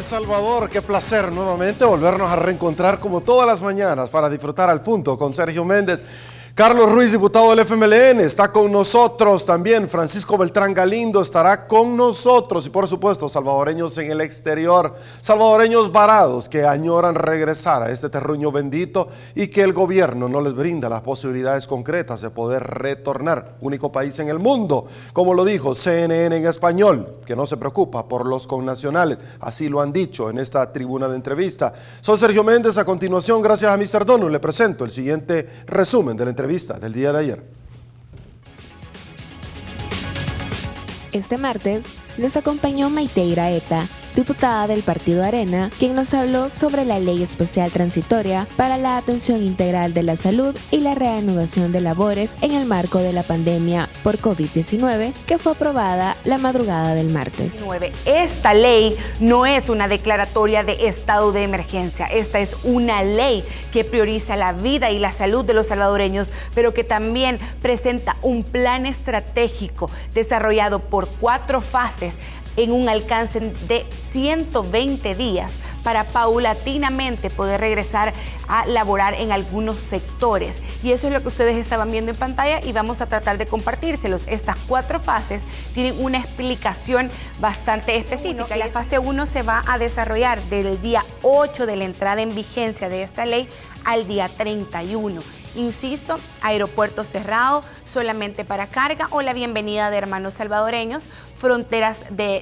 Salvador, qué placer nuevamente volvernos a reencontrar como todas las mañanas para disfrutar al punto con Sergio Méndez. Carlos Ruiz, diputado del FMLN, está con nosotros también. Francisco Beltrán Galindo estará con nosotros y por supuesto salvadoreños en el exterior, salvadoreños varados que añoran regresar a este terruño bendito y que el gobierno no les brinda las posibilidades concretas de poder retornar. Único país en el mundo, como lo dijo CNN en español, que no se preocupa por los connacionales. Así lo han dicho en esta tribuna de entrevista. Soy Sergio Méndez. A continuación, gracias a Mr. Donut, le presento el siguiente resumen de la entrevista del día de ayer. Este martes nos acompañó Maite Iraeta, diputada del Partido Arena, quien nos habló sobre la Ley Especial Transitoria para la Atención Integral de la Salud y la reanudación de labores en el marco de la pandemia por COVID-19, que fue aprobada la madrugada del martes. Esta ley no es una declaratoria de estado de emergencia, esta es una ley que prioriza la vida y la salud de los salvadoreños, pero que también presenta un plan estratégico desarrollado por 4 fases en un alcance de 120 días para paulatinamente poder regresar a laborar en algunos sectores. Y eso es lo que ustedes estaban viendo en pantalla y vamos a tratar de compartírselos. Estas 4 fases tienen una explicación bastante específica. La fase 1 se va a desarrollar del día 8 de la entrada en vigencia de esta ley al día 31. Insisto, aeropuerto cerrado solamente para carga o la bienvenida de hermanos salvadoreños, fronteras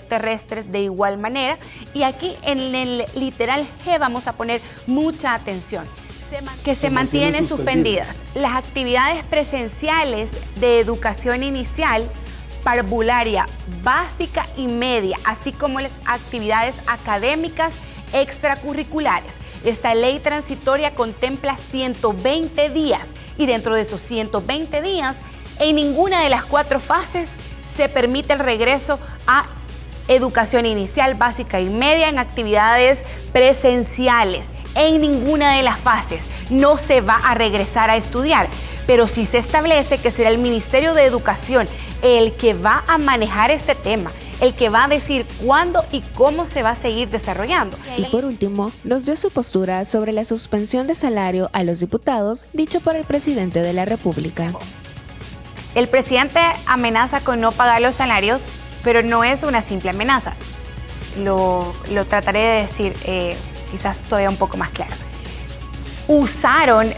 terrestres de igual manera. Y aquí en el literal G vamos a poner mucha atención, que se mantienen suspendidas las actividades presenciales de educación inicial, parvularia, básica y media, así como las actividades académicas extracurriculares. Esta ley transitoria contempla 120 días y dentro de esos 120 días, en ninguna de las 4 fases se permite el regreso a educación inicial, básica y media en actividades presenciales. En ninguna de las fases no se va a regresar a estudiar, pero sí se establece que será el Ministerio de Educación el que va a manejar este tema, el que va a decir cuándo y cómo se va a seguir desarrollando. Y por último, nos dio su postura sobre la suspensión de salario a los diputados, dicho por el presidente de la República. El presidente amenaza con no pagar los salarios, pero no es una simple amenaza. Lo trataré de decir quizás todavía un poco más claro. Usaron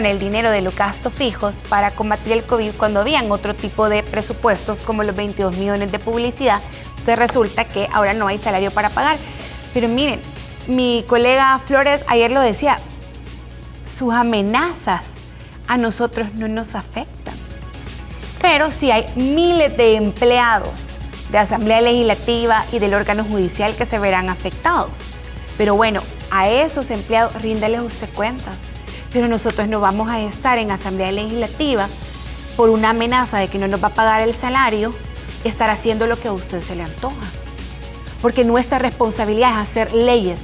el dinero de los gastos fijos para combatir el COVID cuando habían otro tipo de presupuestos como los 22 millones de publicidad. Entonces resulta que ahora no hay salario para pagar. Pero miren, mi colega Flores ayer lo decía, sus amenazas a nosotros no nos afectan. Pero sí hay miles de empleados de Asamblea Legislativa y del órgano judicial que se verán afectados. Pero bueno, a esos empleados ríndales usted cuenta. Pero nosotros no vamos a estar en Asamblea Legislativa por una amenaza de que no nos va a pagar el salario, estar haciendo lo que a usted se le antoja. Porque nuestra responsabilidad es hacer leyes,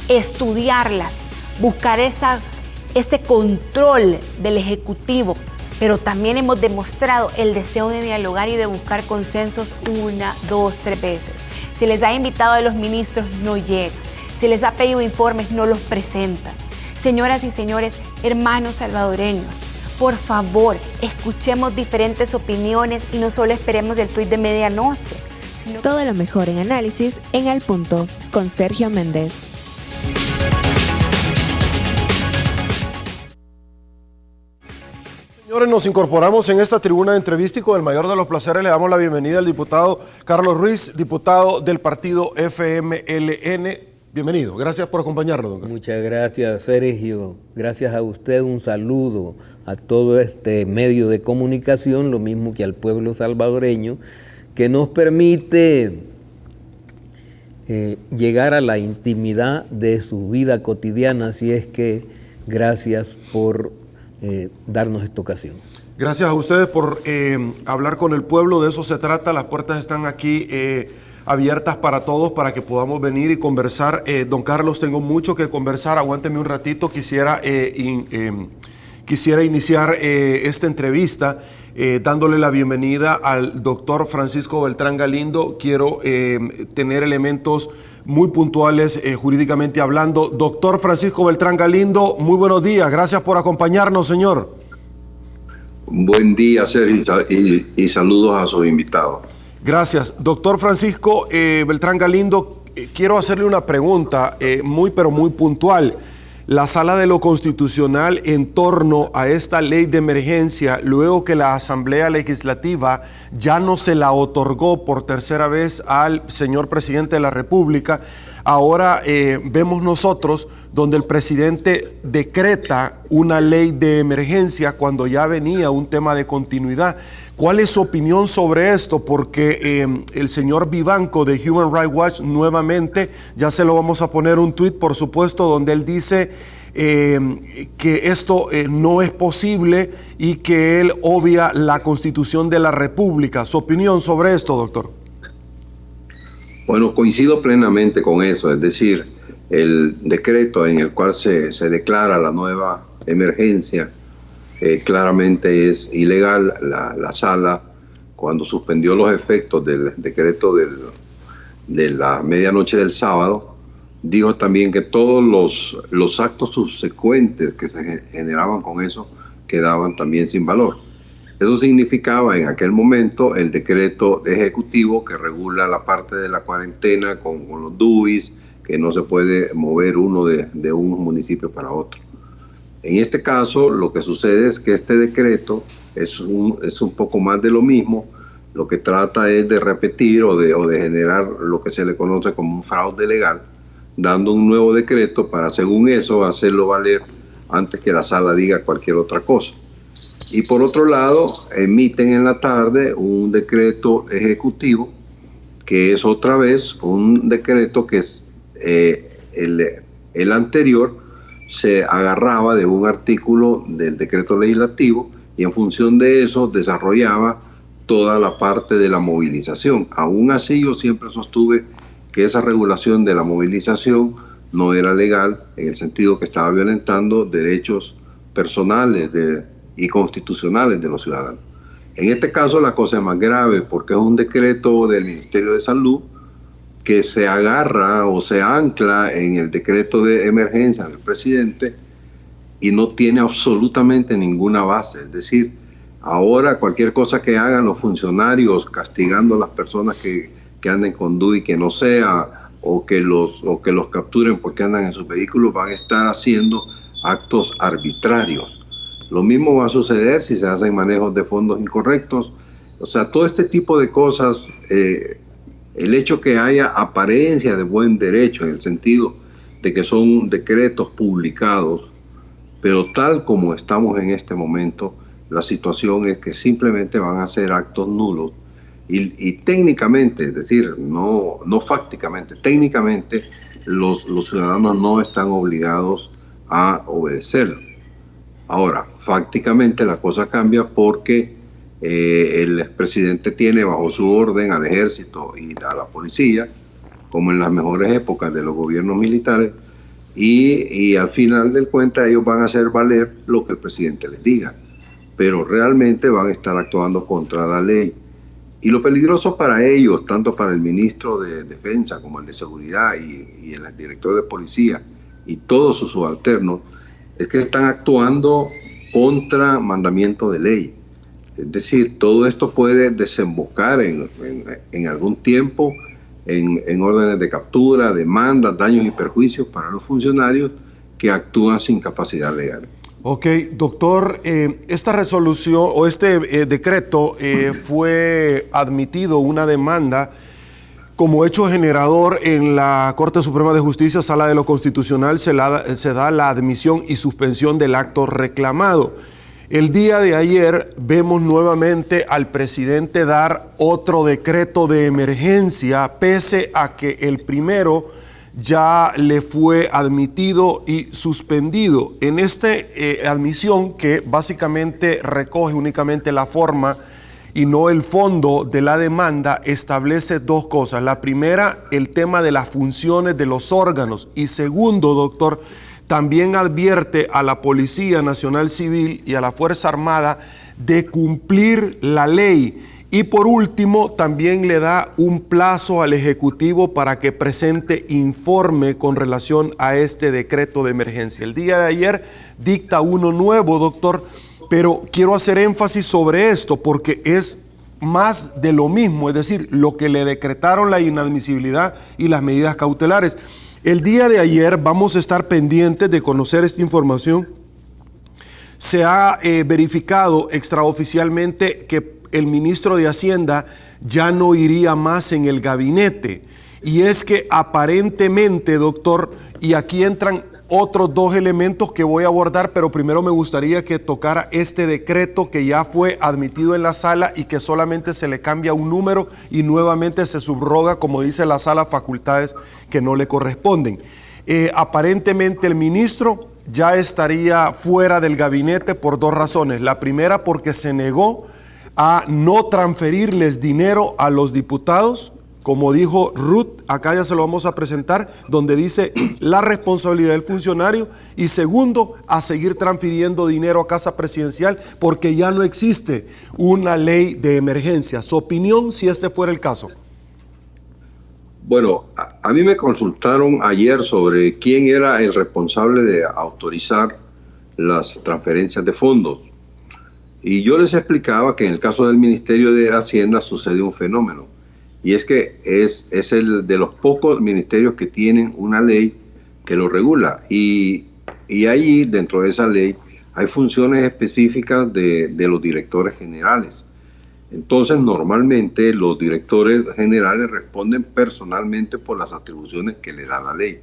estudiarlas, buscar ese control del Ejecutivo. Pero también hemos demostrado el deseo de dialogar y de buscar consensos 1, 2, 3 veces. Si les ha invitado a los ministros, no llega. Si les ha pedido informes, no los presentan. Señoras y señores, hermanos salvadoreños, por favor, escuchemos diferentes opiniones y no solo esperemos el tuit de medianoche. Todo lo mejor en análisis en Al Punto, con Sergio Méndez. Señores, nos incorporamos en esta tribuna de entrevista y con el mayor de los placeres le damos la bienvenida al diputado Carlos Ruiz, diputado del partido FMLN. Bienvenido, gracias por acompañarnos, don Carlos. Muchas gracias, Sergio. Gracias a usted, un saludo a todo este medio de comunicación, lo mismo que al pueblo salvadoreño, que nos permite llegar a la intimidad de su vida cotidiana. Así es que gracias por darnos esta ocasión. Gracias a ustedes por hablar con el pueblo, de eso se trata. Las puertas están aquí abiertas para todos, para que podamos venir y conversar. Don Carlos, tengo mucho que conversar, aguánteme un ratito, quisiera iniciar esta entrevista dándole la bienvenida al doctor Francisco Beltrán Galindo. Quiero tener elementos muy puntuales jurídicamente hablando. Doctor Francisco Beltrán Galindo, muy buenos días. Gracias por acompañarnos, señor. Buen día, Sergio, y saludos a sus invitados. Gracias. Doctor Francisco Beltrán Galindo, quiero hacerle una pregunta pero muy puntual. La Sala de lo Constitucional en torno a esta ley de emergencia, luego que la Asamblea Legislativa ya no se la otorgó por tercera vez al señor presidente de la República, ahora vemos nosotros donde el presidente decreta una ley de emergencia cuando ya venía un tema de continuidad. ¿Cuál es su opinión sobre esto? Porque el señor Vivanco de Human Rights Watch nuevamente, ya se lo vamos a poner un tuit, por supuesto, donde él dice que esto no es posible y que él obvia la Constitución de la República. ¿Su opinión sobre esto, doctor? Bueno, coincido plenamente con eso, es decir, el decreto en el cual se declara la nueva emergencia claramente es ilegal. La sala, cuando suspendió los efectos del decreto de la medianoche del sábado, dijo también que todos los actos subsecuentes que se generaban con eso quedaban también sin valor. Eso significaba en aquel momento el decreto ejecutivo que regula la parte de la cuarentena con los DUIs, que no se puede mover uno de un municipio para otro. En este caso, lo que sucede es que este decreto es un poco más de lo mismo. Lo que trata es de repetir o de generar lo que se le conoce como un fraude legal, dando un nuevo decreto para, según eso, hacerlo valer antes que la sala diga cualquier otra cosa. Y por otro lado, emiten en la tarde un decreto ejecutivo, que es otra vez un decreto que es el anterior, se agarraba de un artículo del decreto legislativo y en función de eso desarrollaba toda la parte de la movilización. Aún así, yo siempre sostuve que esa regulación de la movilización no era legal, en el sentido que estaba violentando derechos personales y constitucionales de los ciudadanos. En este caso la cosa es más grave porque es un decreto del Ministerio de Salud que se agarra o se ancla en el decreto de emergencia del presidente y no tiene absolutamente ninguna base. Es decir, ahora cualquier cosa que hagan los funcionarios castigando a las personas que anden con DUI que no sea, o que los capturen porque andan en sus vehículos, van a estar haciendo actos arbitrarios. Lo mismo va a suceder si se hacen manejos de fondos incorrectos. O sea, todo este tipo de cosas, el hecho que haya apariencia de buen derecho en el sentido de que son decretos publicados, pero tal como estamos en este momento, la situación es que simplemente van a ser actos nulos y técnicamente, es decir, no fácticamente, técnicamente los ciudadanos no están obligados a obedecerlo. Ahora, fácticamente la cosa cambia porque el presidente tiene bajo su orden al ejército y a la policía, como en las mejores épocas de los gobiernos militares, y al final del cuenta ellos van a hacer valer lo que el presidente les diga, pero realmente van a estar actuando contra la ley. Y lo peligroso para ellos, tanto para el ministro de Defensa como el de Seguridad y el director de Policía y todos sus subalternos, es que están actuando contra mandamiento de ley. Es decir, todo esto puede desembocar en algún tiempo en órdenes de captura, demandas, daños y perjuicios para los funcionarios que actúan sin capacidad legal. Ok, doctor, esta resolución o este decreto fue admitido una demanda como hecho generador en la Corte Suprema de Justicia, Sala de lo Constitucional, se da la admisión y suspensión del acto reclamado. El día de ayer vemos nuevamente al presidente dar otro decreto de emergencia, pese a que el primero ya le fue admitido y suspendido. En esta admisión, que básicamente recoge únicamente la forma y no el fondo de la demanda, establece dos cosas. La primera, el tema de las funciones de los órganos. Y segundo, doctor, también advierte a la Policía Nacional Civil y a la Fuerza Armada de cumplir la ley. Y por último, también le da un plazo al Ejecutivo para que presente informe con relación a este decreto de emergencia. El día de ayer dicta uno nuevo, doctor, pero quiero hacer énfasis sobre esto porque es más de lo mismo, es decir, lo que le decretaron la inadmisibilidad y las medidas cautelares. El día de ayer vamos a estar pendientes de conocer esta información. Se ha verificado extraoficialmente que el ministro de Hacienda ya no iría más en el gabinete. Y es que aparentemente, doctor, y aquí entran otros dos elementos que voy a abordar, pero primero me gustaría que tocara este decreto que ya fue admitido en la sala y que solamente se le cambia un número y nuevamente se subroga, como dice la sala, facultades que no le corresponden. Aparentemente el ministro ya estaría fuera del gabinete por dos razones. La primera, porque se negó a no transferirles dinero a los diputados, como dijo Ruth, acá ya se lo vamos a presentar, donde dice la responsabilidad del funcionario. Y segundo, a seguir transfiriendo dinero a Casa Presidencial porque ya no existe una ley de emergencia. Su opinión, si este fuera el caso. Bueno, a mí me consultaron ayer sobre quién era el responsable de autorizar las transferencias de fondos. Y yo les explicaba que en el caso del Ministerio de Hacienda sucede un fenómeno. Y es que es el de los pocos ministerios que tienen una ley que lo regula. Y ahí, dentro de esa ley, hay funciones específicas de los directores generales. Entonces, normalmente los directores generales responden personalmente por las atribuciones que le da la ley.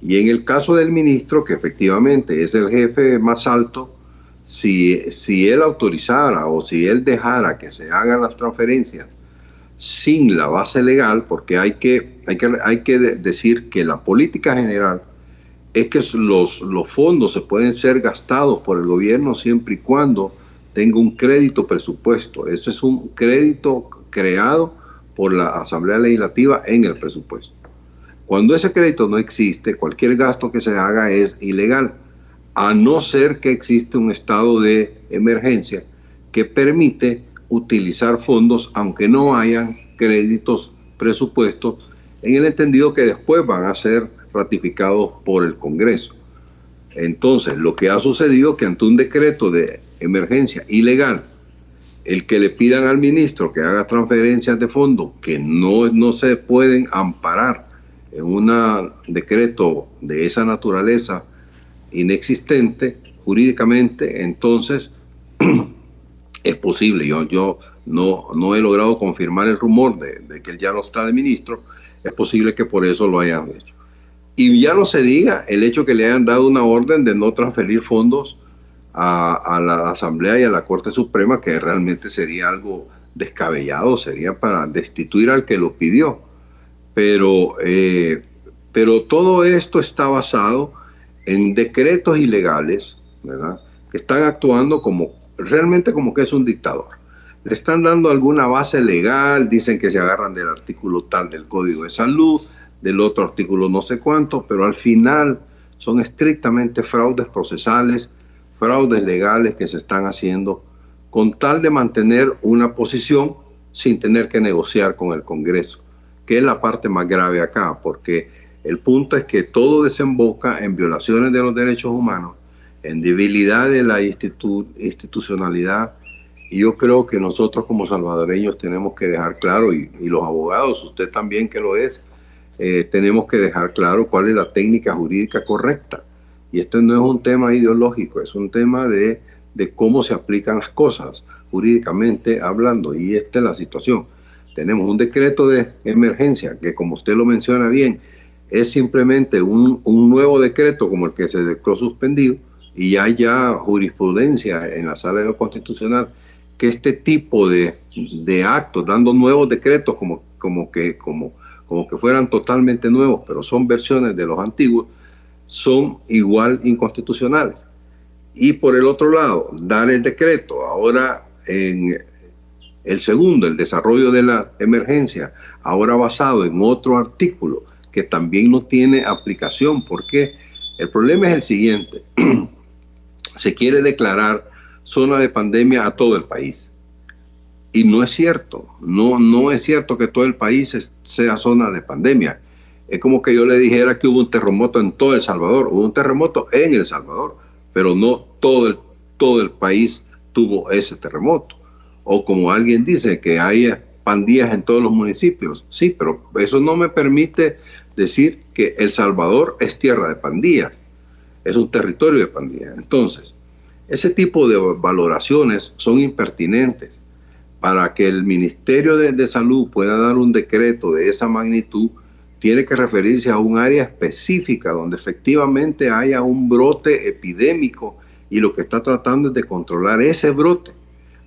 Y en el caso del ministro, que efectivamente es el jefe más alto, si él autorizara o si él dejara que se hagan las transferencias sin la base legal, porque hay que decir que la política general es que los fondos se pueden ser gastados por el gobierno siempre y cuando tenga un crédito presupuesto. Eso es un crédito creado por la Asamblea Legislativa en el presupuesto. Cuando ese crédito no existe, cualquier gasto que se haga es ilegal, a no ser que existe un estado de emergencia que permite utilizar fondos aunque no hayan créditos presupuestos, en el entendido que después van a ser ratificados por el Congreso. Entonces, lo que ha sucedido es que ante un decreto de emergencia ilegal, el que le pidan al ministro que haga transferencias de fondos que no se pueden amparar en un decreto de esa naturaleza inexistente jurídicamente, entonces es posible. Yo no he logrado confirmar el rumor de que él ya no está de ministro. Es posible que por eso lo hayan hecho. Y ya no se diga el hecho que le hayan dado una orden de no transferir fondos a la Asamblea y a la Corte Suprema, que realmente sería algo descabellado, sería para destituir al que lo pidió. Pero todo esto está basado en decretos ilegales, ¿verdad?, que están actuando realmente como que es un dictador. Le están dando alguna base legal, dicen que se agarran del artículo tal del Código de Salud, del otro artículo no sé cuánto, pero al final son estrictamente fraudes procesales, fraudes legales que se están haciendo con tal de mantener una posición sin tener que negociar con el Congreso, que es la parte más grave acá, porque el punto es que todo desemboca en violaciones de los derechos humanos, en debilidad de la institucionalidad. Y yo creo que nosotros como salvadoreños tenemos que dejar claro, y los abogados, usted también que lo es, tenemos que dejar claro cuál es la técnica jurídica correcta. Y esto no es un tema ideológico, es un tema de cómo se aplican las cosas jurídicamente hablando. Y esta es la situación. Tenemos un decreto de emergencia que, como usted lo menciona bien, es simplemente un nuevo decreto como el que se declaró suspendido, y hay ya jurisprudencia en la Sala de lo Constitucional que este tipo de actos, dando nuevos decretos como que fueran totalmente nuevos, pero son versiones de los antiguos, son igual inconstitucionales. Y por el otro lado, dar el decreto ahora en el segundo, el desarrollo de la emergencia, ahora basado en otro artículo que también no tiene aplicación, porque El problema es el siguiente. Se quiere declarar zona de pandemia a todo el país. Y no es cierto. No es cierto que todo el país sea zona de pandemia. Es como que yo le dijera que hubo un terremoto en todo El Salvador. Hubo un terremoto en El Salvador, pero no todo el país tuvo ese terremoto. O como alguien dice que hay pandillas en todos los municipios. Sí, pero eso no me permite decir que El Salvador es tierra de pandillas. Es un territorio de pandillas. Entonces, ese tipo de valoraciones son impertinentes. Para que el Ministerio de Salud pueda dar un decreto de esa magnitud, tiene que referirse a un área específica donde efectivamente haya un brote epidémico y lo que está tratando es de controlar ese brote.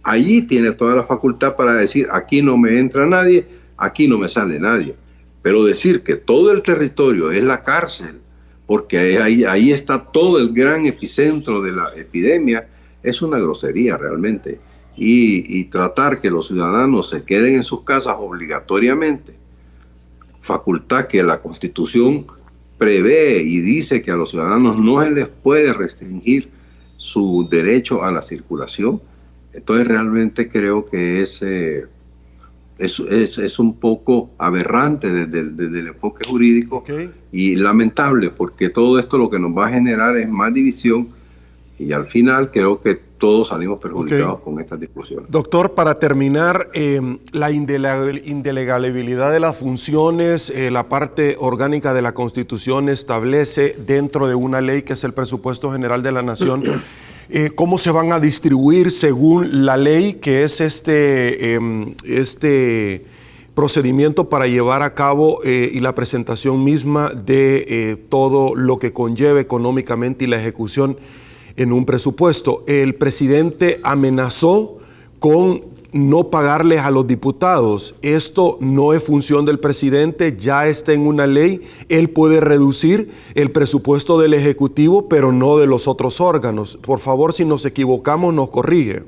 Allí tiene toda la facultad para decir, aquí no me entra nadie, aquí no me sale nadie. Pero decir que todo el territorio es la cárcel, porque ahí está todo el gran epicentro de la epidemia, es una grosería realmente. Y tratar que los ciudadanos se queden en sus casas obligatoriamente, facultad que la Constitución prevé y dice que a los ciudadanos no se les puede restringir su derecho a la circulación. Entonces realmente creo que es un poco aberrante desde el enfoque jurídico. Okay. Y lamentable, porque todo esto lo que nos va a generar es más división y al final creo que todos salimos perjudicados con estas discusiones. Doctor, para terminar, la indelegabilidad de las funciones, la parte orgánica de la Constitución establece dentro de una ley que es el Presupuesto General de la Nación, cómo se van a distribuir según la ley, que es este procedimiento para llevar a cabo y la presentación misma de todo lo que conlleva económicamente y la ejecución en un presupuesto. El presidente amenazó con no pagarles a los diputados. Esto no es función del presidente, ya está en una ley. Él puede reducir el presupuesto del Ejecutivo, pero no de los otros órganos. Por favor, si nos equivocamos, nos corrige.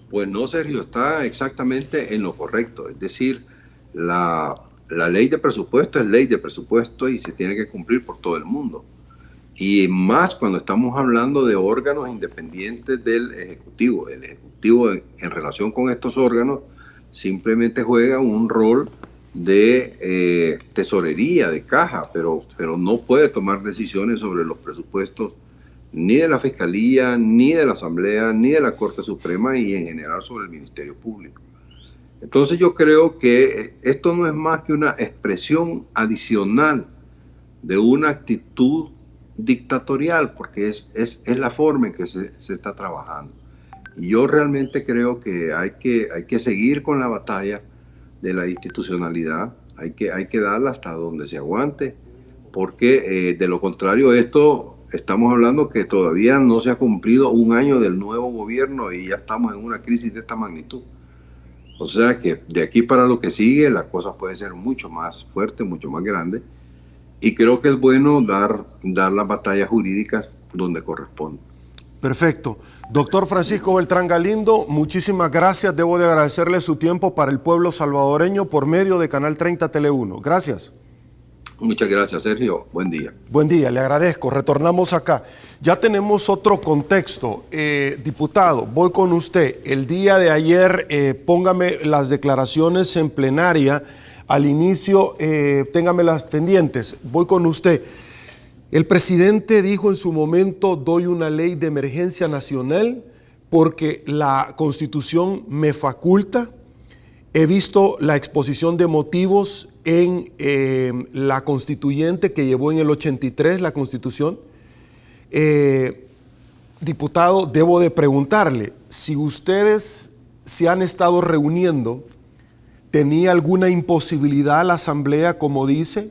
Pues no, Sergio, está exactamente en lo correcto. Es decir, la ley de presupuesto es ley de presupuesto y se tiene que cumplir por todo el mundo. Y más cuando estamos hablando de órganos independientes del Ejecutivo. El Ejecutivo en relación con estos órganos simplemente juega un rol de tesorería, de caja, pero no puede tomar decisiones sobre los presupuestos ni de la Fiscalía, ni de la Asamblea, ni de la Corte Suprema y en general sobre el Ministerio Público. Entonces yo creo que esto no es más que una expresión adicional de una actitud dictatorial, porque es la forma en que se está trabajando. Y yo realmente creo que hay que seguir con la batalla de la institucionalidad, hay que darla hasta donde se aguante, porque de lo contrario estamos hablando que todavía no se ha cumplido un año del nuevo gobierno y ya estamos en una crisis de esta magnitud. O sea que de aquí para lo que sigue la cosa puede ser mucho más fuerte, mucho más grande. Y creo que es bueno dar las batallas jurídicas donde corresponde. Perfecto. Doctor Francisco Beltrán Galindo, muchísimas gracias. Debo de agradecerle su tiempo para el pueblo salvadoreño por medio de Canal 30 Tele 1. Gracias. Muchas gracias, Sergio. Buen día. Buen día, le agradezco. Retornamos acá. Ya tenemos otro contexto. Diputado, voy con usted. El día de ayer, póngame las declaraciones en plenaria. Al inicio, téngamelas pendientes. Voy con usted. El presidente dijo en su momento, doy una ley de emergencia nacional porque la Constitución me faculta. He visto la exposición de motivos en la constituyente que llevó en el 83 la Constitución. Diputado, debo de preguntarle, si ustedes se han estado reuniendo, ¿tenía alguna imposibilidad a la Asamblea, como dice?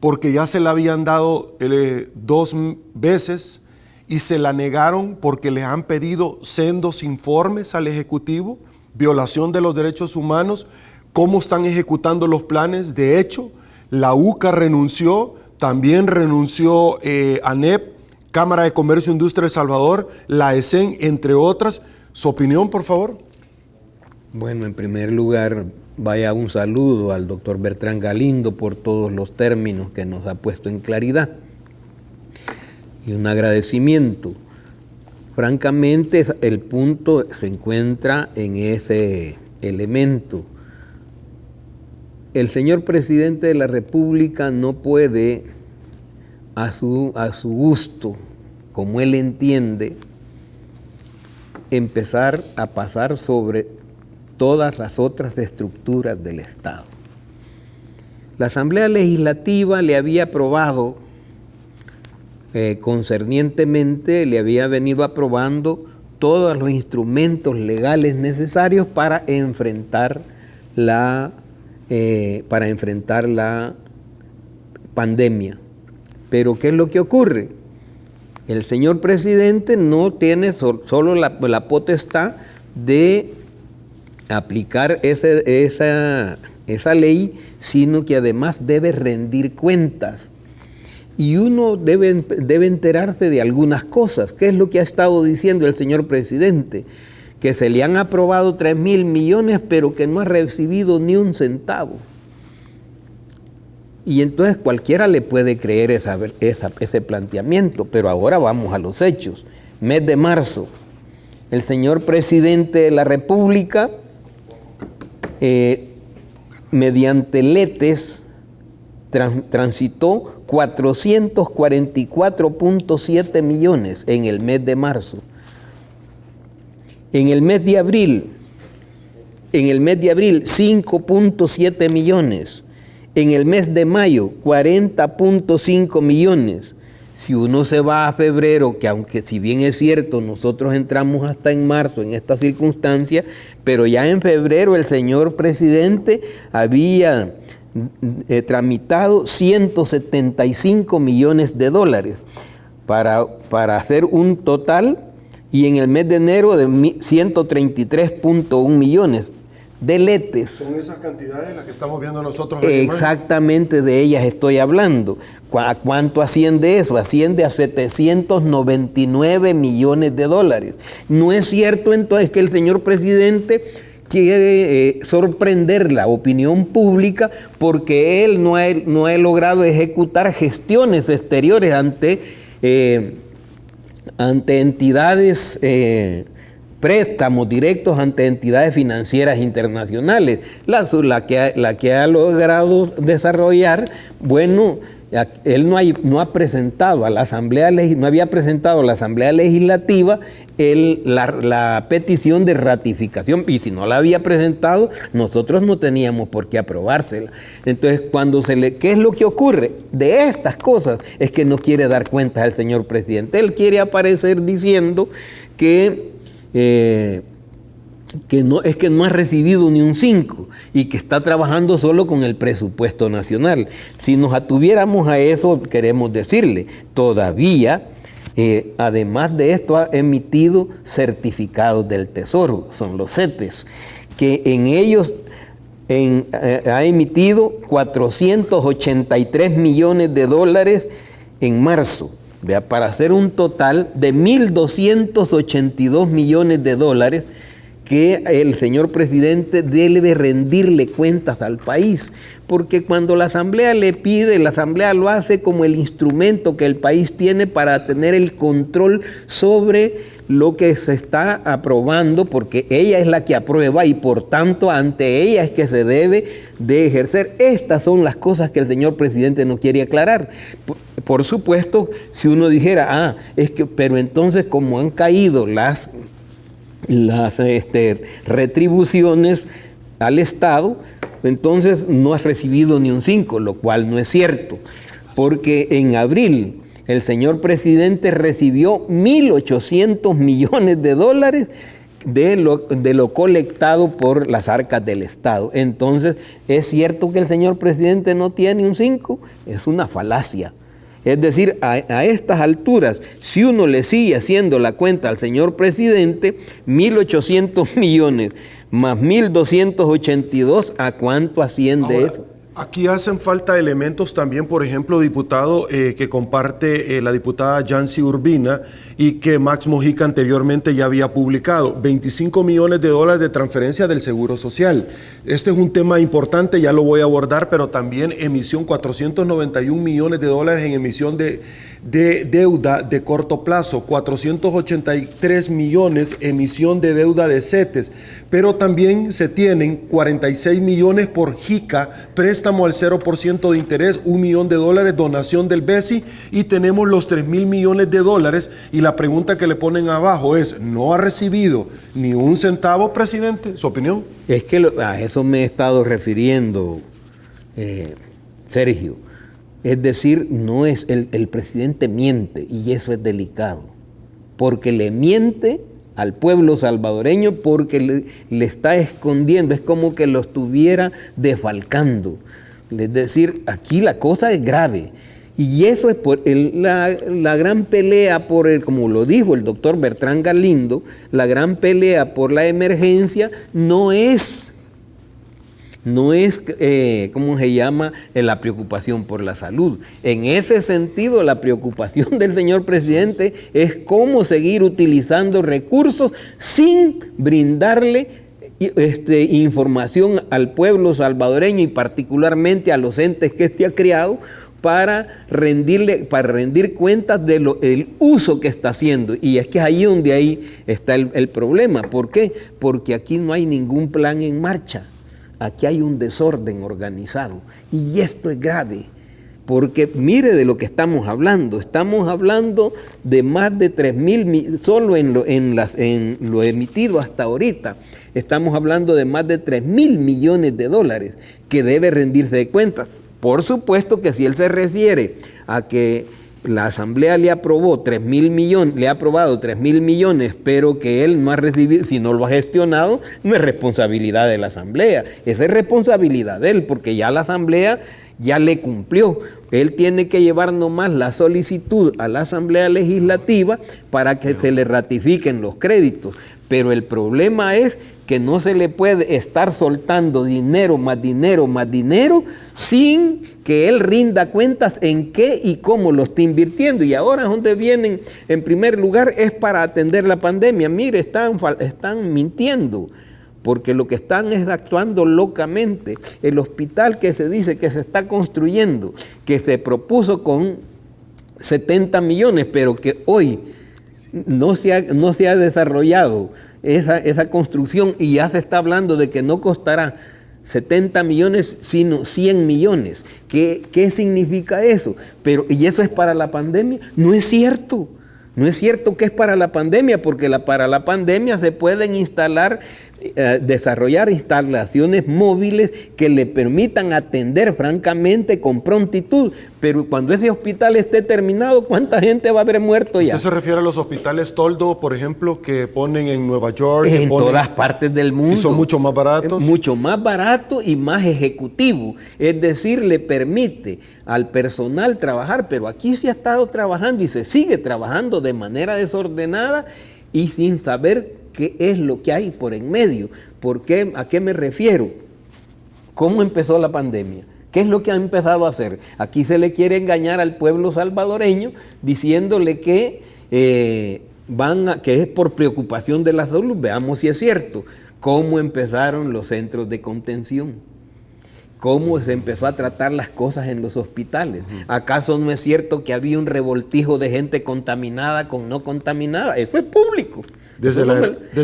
Porque ya se la habían dado 2 veces y se la negaron porque les han pedido sendos informes al Ejecutivo, violación de los derechos humanos, cómo están ejecutando los planes. De hecho, la UCA renunció, también renunció ANEP, Cámara de Comercio e Industria de El Salvador, la ESEN, entre otras. ¿Su opinión, por favor? Bueno, en primer lugar, vaya un saludo al doctor Beltrán Galindo por todos los términos que nos ha puesto en claridad. y un agradecimiento. Francamente, el punto se encuentra en ese elemento. El señor presidente de la República no puede, a su gusto, como él entiende, empezar a pasar sobre todas las otras estructuras del Estado. La Asamblea Legislativa le había aprobado concernientemente, le había venido aprobando todos los instrumentos legales necesarios para enfrentar la pandemia. Pero ¿qué es lo que ocurre? El señor presidente no tiene solo la potestad de aplicar esa ley, sino que además debe rendir cuentas. Y uno debe enterarse de algunas cosas. ¿Qué es lo que ha estado diciendo el señor presidente? Que se le han aprobado 3.000 millones, pero que no ha recibido ni un centavo. Y entonces cualquiera le puede creer ese planteamiento, pero ahora vamos a los hechos. Mes de marzo, el señor presidente de la República, mediante letes, transitó 444.7 millones en el mes de marzo. En el mes de abril, 5.7 millones. En el mes de mayo, 40.5 millones. Si uno se va a febrero, que aunque si bien es cierto, nosotros entramos hasta en marzo en esta circunstancia, pero ya en febrero el señor presidente había tramitado 175 millones de dólares para hacer un total, y en el mes de enero de 133.1 millones de letes. Son esas cantidades las que estamos viendo nosotros. Exactamente, de ellas estoy hablando. ¿A cuánto asciende eso? Asciende a 799 millones de dólares. No es cierto entonces que el señor presidente quiere sorprender la opinión pública porque él no ha logrado ejecutar gestiones exteriores ante entidades, préstamos directos ante entidades financieras internacionales. La que ha logrado desarrollar, bueno, él no ha presentado a la Asamblea, no había presentado a la Asamblea Legislativa la petición de ratificación, y si no la había presentado, nosotros no teníamos por qué aprobársela. Entonces, ¿qué es lo que ocurre? De estas cosas es que no quiere dar cuenta el señor presidente. Él quiere aparecer diciendo que no ha recibido ni un 5 y que está trabajando solo con el presupuesto nacional. Si nos atuviéramos a eso, queremos decirle, todavía, además de esto, ha emitido certificados del Tesoro, son los CETES, que en ellos ha emitido 483 millones de dólares en marzo, para hacer un total de 1.282 millones de dólares que el señor presidente debe rendirle cuentas al país, porque cuando la Asamblea le pide, la Asamblea lo hace como el instrumento que el país tiene para tener el control sobre lo que se está aprobando, porque ella es la que aprueba y por tanto ante ella es que se debe de ejercer. Estas son las cosas que el señor presidente no quiere aclarar. Por supuesto, si uno dijera, pero entonces como han caído las retribuciones al Estado, entonces no has recibido ni un 5, lo cual no es cierto, porque en abril el señor presidente recibió 1.800 millones de dólares de lo colectado por las arcas del Estado. Entonces, ¿es cierto que el señor presidente no tiene un 5? Es una falacia. Es decir, a estas alturas, si uno le sigue haciendo la cuenta al señor presidente, 1.800 millones más 1.282, ¿a cuánto asciende eso? Aquí hacen falta elementos también, por ejemplo, diputado, que comparte la diputada Yancy Urbina y que Max Mojica anteriormente ya había publicado. 25 millones de dólares de transferencia del Seguro Social. Este es un tema importante, ya lo voy a abordar, pero también emisión 491 millones de dólares en emisión de de deuda de corto plazo, 483 millones emisión de deuda de CETES, pero también se tienen 46 millones por JICA, préstamo al 0% de interés, $1 millón, donación del BESI, y tenemos los 3,000 millones de dólares, y la pregunta que le ponen abajo es, ¿no ha recibido ni un centavo, presidente? ¿Su opinión? Es que a eso me he estado refiriendo, Sergio. Es decir, no es el presidente miente, y eso es delicado, porque le miente al pueblo salvadoreño, porque le está escondiendo, es como que lo estuviera defalcando. Es decir, aquí la cosa es grave, y eso es por la gran pelea como lo dijo el doctor Bertrán Galindo, la gran pelea por la emergencia no es ¿cómo se llama? La preocupación por la salud. En ese sentido, la preocupación del señor presidente es cómo seguir utilizando recursos sin brindarle información al pueblo salvadoreño y particularmente a los entes que ha creado para rendir cuentas del uso que está haciendo. Y es que ahí está el problema. ¿Por qué? Porque aquí no hay ningún plan en marcha. Aquí hay un desorden organizado, y esto es grave, porque mire de lo que estamos hablando de más de 3,000, solo en lo emitido hasta ahorita, estamos hablando de más de 3,000 millones de dólares que debe rendirse de cuentas. Por supuesto que si él se refiere a que la Asamblea le aprobado 3,000 millones, pero que él no ha recibido, si no lo ha gestionado, no es responsabilidad de la Asamblea, esa es responsabilidad de él, porque ya la Asamblea ya le cumplió. Él tiene que llevar nomás la solicitud a la Asamblea Legislativa para que se le ratifiquen los créditos. Pero el problema es que no se le puede estar soltando dinero más dinero más dinero sin que él rinda cuentas en qué y cómo lo está invirtiendo. Y ahora donde vienen, en primer lugar, es para atender la pandemia. Mire, están mintiendo, porque lo que están es actuando locamente. El hospital que se dice que se está construyendo, que se propuso con 70 millones, pero que hoy no se ha desarrollado esa construcción, y ya se está hablando de que no costará 70 millones, sino 100 millones. ¿Qué significa eso? ¿Y eso es para la pandemia? No es cierto. No es cierto que es para la pandemia, porque para la pandemia se pueden desarrollar instalaciones móviles que le permitan atender francamente con prontitud. Pero cuando ese hospital esté terminado, ¿cuánta gente va a haber muerto ya? ¿Usted se refiere a los hospitales Toldo, por ejemplo, que ponen en Nueva York? En todas partes del mundo. ¿Y son mucho más baratos? Mucho más barato y más ejecutivo. Es decir, le permite al personal trabajar, pero aquí se ha estado trabajando y se sigue trabajando de manera desordenada y sin saber qué es lo que hay por en medio. ¿A qué me refiero? ¿Cómo empezó la pandemia? ¿Qué es lo que ha empezado a hacer? Aquí se le quiere engañar al pueblo salvadoreño diciéndole que es por preocupación de la salud. Veamos si es cierto. ¿Cómo empezaron los centros de contención? ¿Cómo se empezó a tratar las cosas en los hospitales? ¿Acaso no es cierto que había un revoltijo de gente contaminada con no contaminada? Eso es público. ¿Desde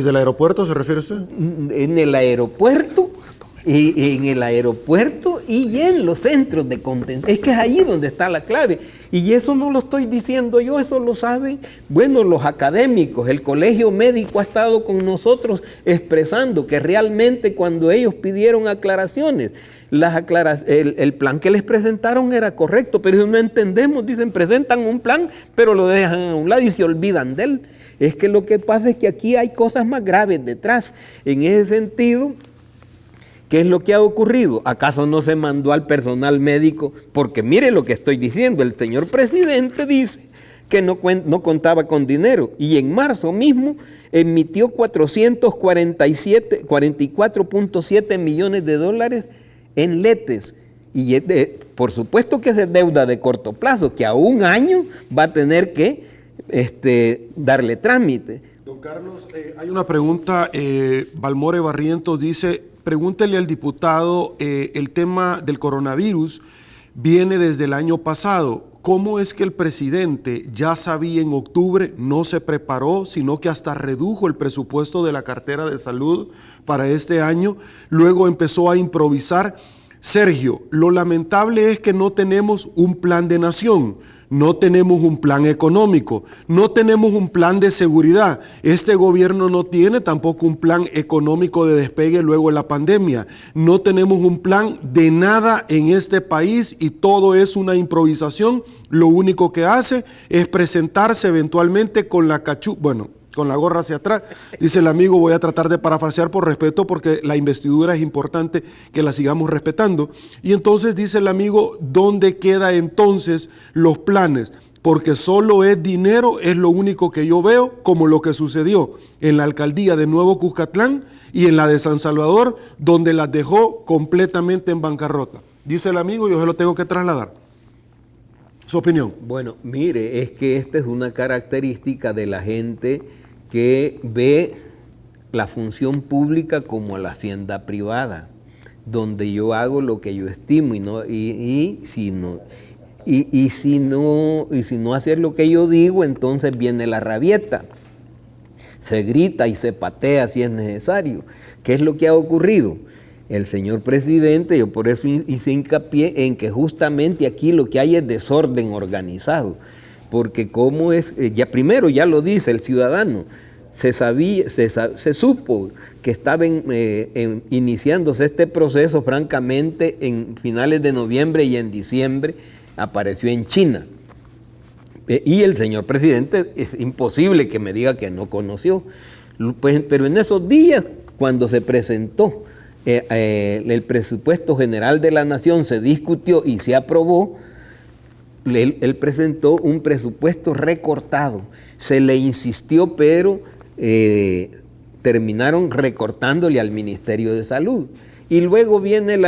el aeropuerto se refiere usted? En el aeropuerto, y en los centros de contención. Es que es ahí donde está la clave. Y eso no lo estoy diciendo yo, eso lo saben, los académicos. El Colegio Médico ha estado con nosotros expresando que realmente cuando ellos pidieron aclaraciones, el plan que les presentaron era correcto, pero ellos no entendemos, dicen, presentan un plan, pero lo dejan a un lado y se olvidan de él. Es que lo que pasa es que aquí hay cosas más graves detrás. En ese sentido, ¿qué es lo que ha ocurrido? ¿Acaso no se mandó al personal médico? Porque mire lo que estoy diciendo, el señor presidente dice que no contaba con dinero, y en marzo mismo emitió 44.7 millones de dólares en letes. Y por supuesto que es deuda de corto plazo, que a un año va a tener que darle trámite. Don Carlos, hay una pregunta. Balmore Barrientos dice: pregúntele al diputado, el tema del coronavirus viene desde el año pasado. cómo es que el presidente ya sabía en octubre, no se preparó, sino que hasta redujo el presupuesto de la cartera de salud para este año, luego empezó a improvisar. Sergio, lo lamentable es que no tenemos un plan de nación, no tenemos un plan económico, no tenemos un plan de seguridad. Este gobierno no tiene tampoco un plan económico de despegue luego de la pandemia. No tenemos un plan de nada en este país y todo es una improvisación. Lo único que hace es presentarse eventualmente con la con la gorra hacia atrás. Dice el amigo, voy a tratar de parafrasear por respeto porque la investidura es importante que la sigamos respetando. Y entonces dice el amigo, ¿dónde queda entonces los planes? Porque solo es dinero, es lo único que yo veo, como lo que sucedió en la alcaldía de Nuevo Cuscatlán y en la de San Salvador, donde las dejó completamente en bancarrota. Dice el amigo, yo se lo tengo que trasladar. ¿Su opinión? Bueno, mire, es que esta es una característica de la gente que ve la función pública como la hacienda privada, donde yo hago lo que yo estimo y si no hacer lo que yo digo, entonces viene la rabieta. Se grita y se patea si es necesario. ¿Qué es lo que ha ocurrido? El señor presidente, yo por eso hice hincapié en que justamente aquí lo que hay es desorden organizado, porque como es, ya primero ya lo dice el ciudadano, se supo que estaba iniciándose este proceso, francamente, en finales de noviembre y en diciembre apareció en China. Y el señor presidente es imposible que me diga que no conoció. Pues, pero en esos días, cuando se presentó el presupuesto general de la nación, se discutió y se aprobó, él presentó un presupuesto recortado. Se le insistió, pero terminaron recortándole al Ministerio de Salud. Y luego viene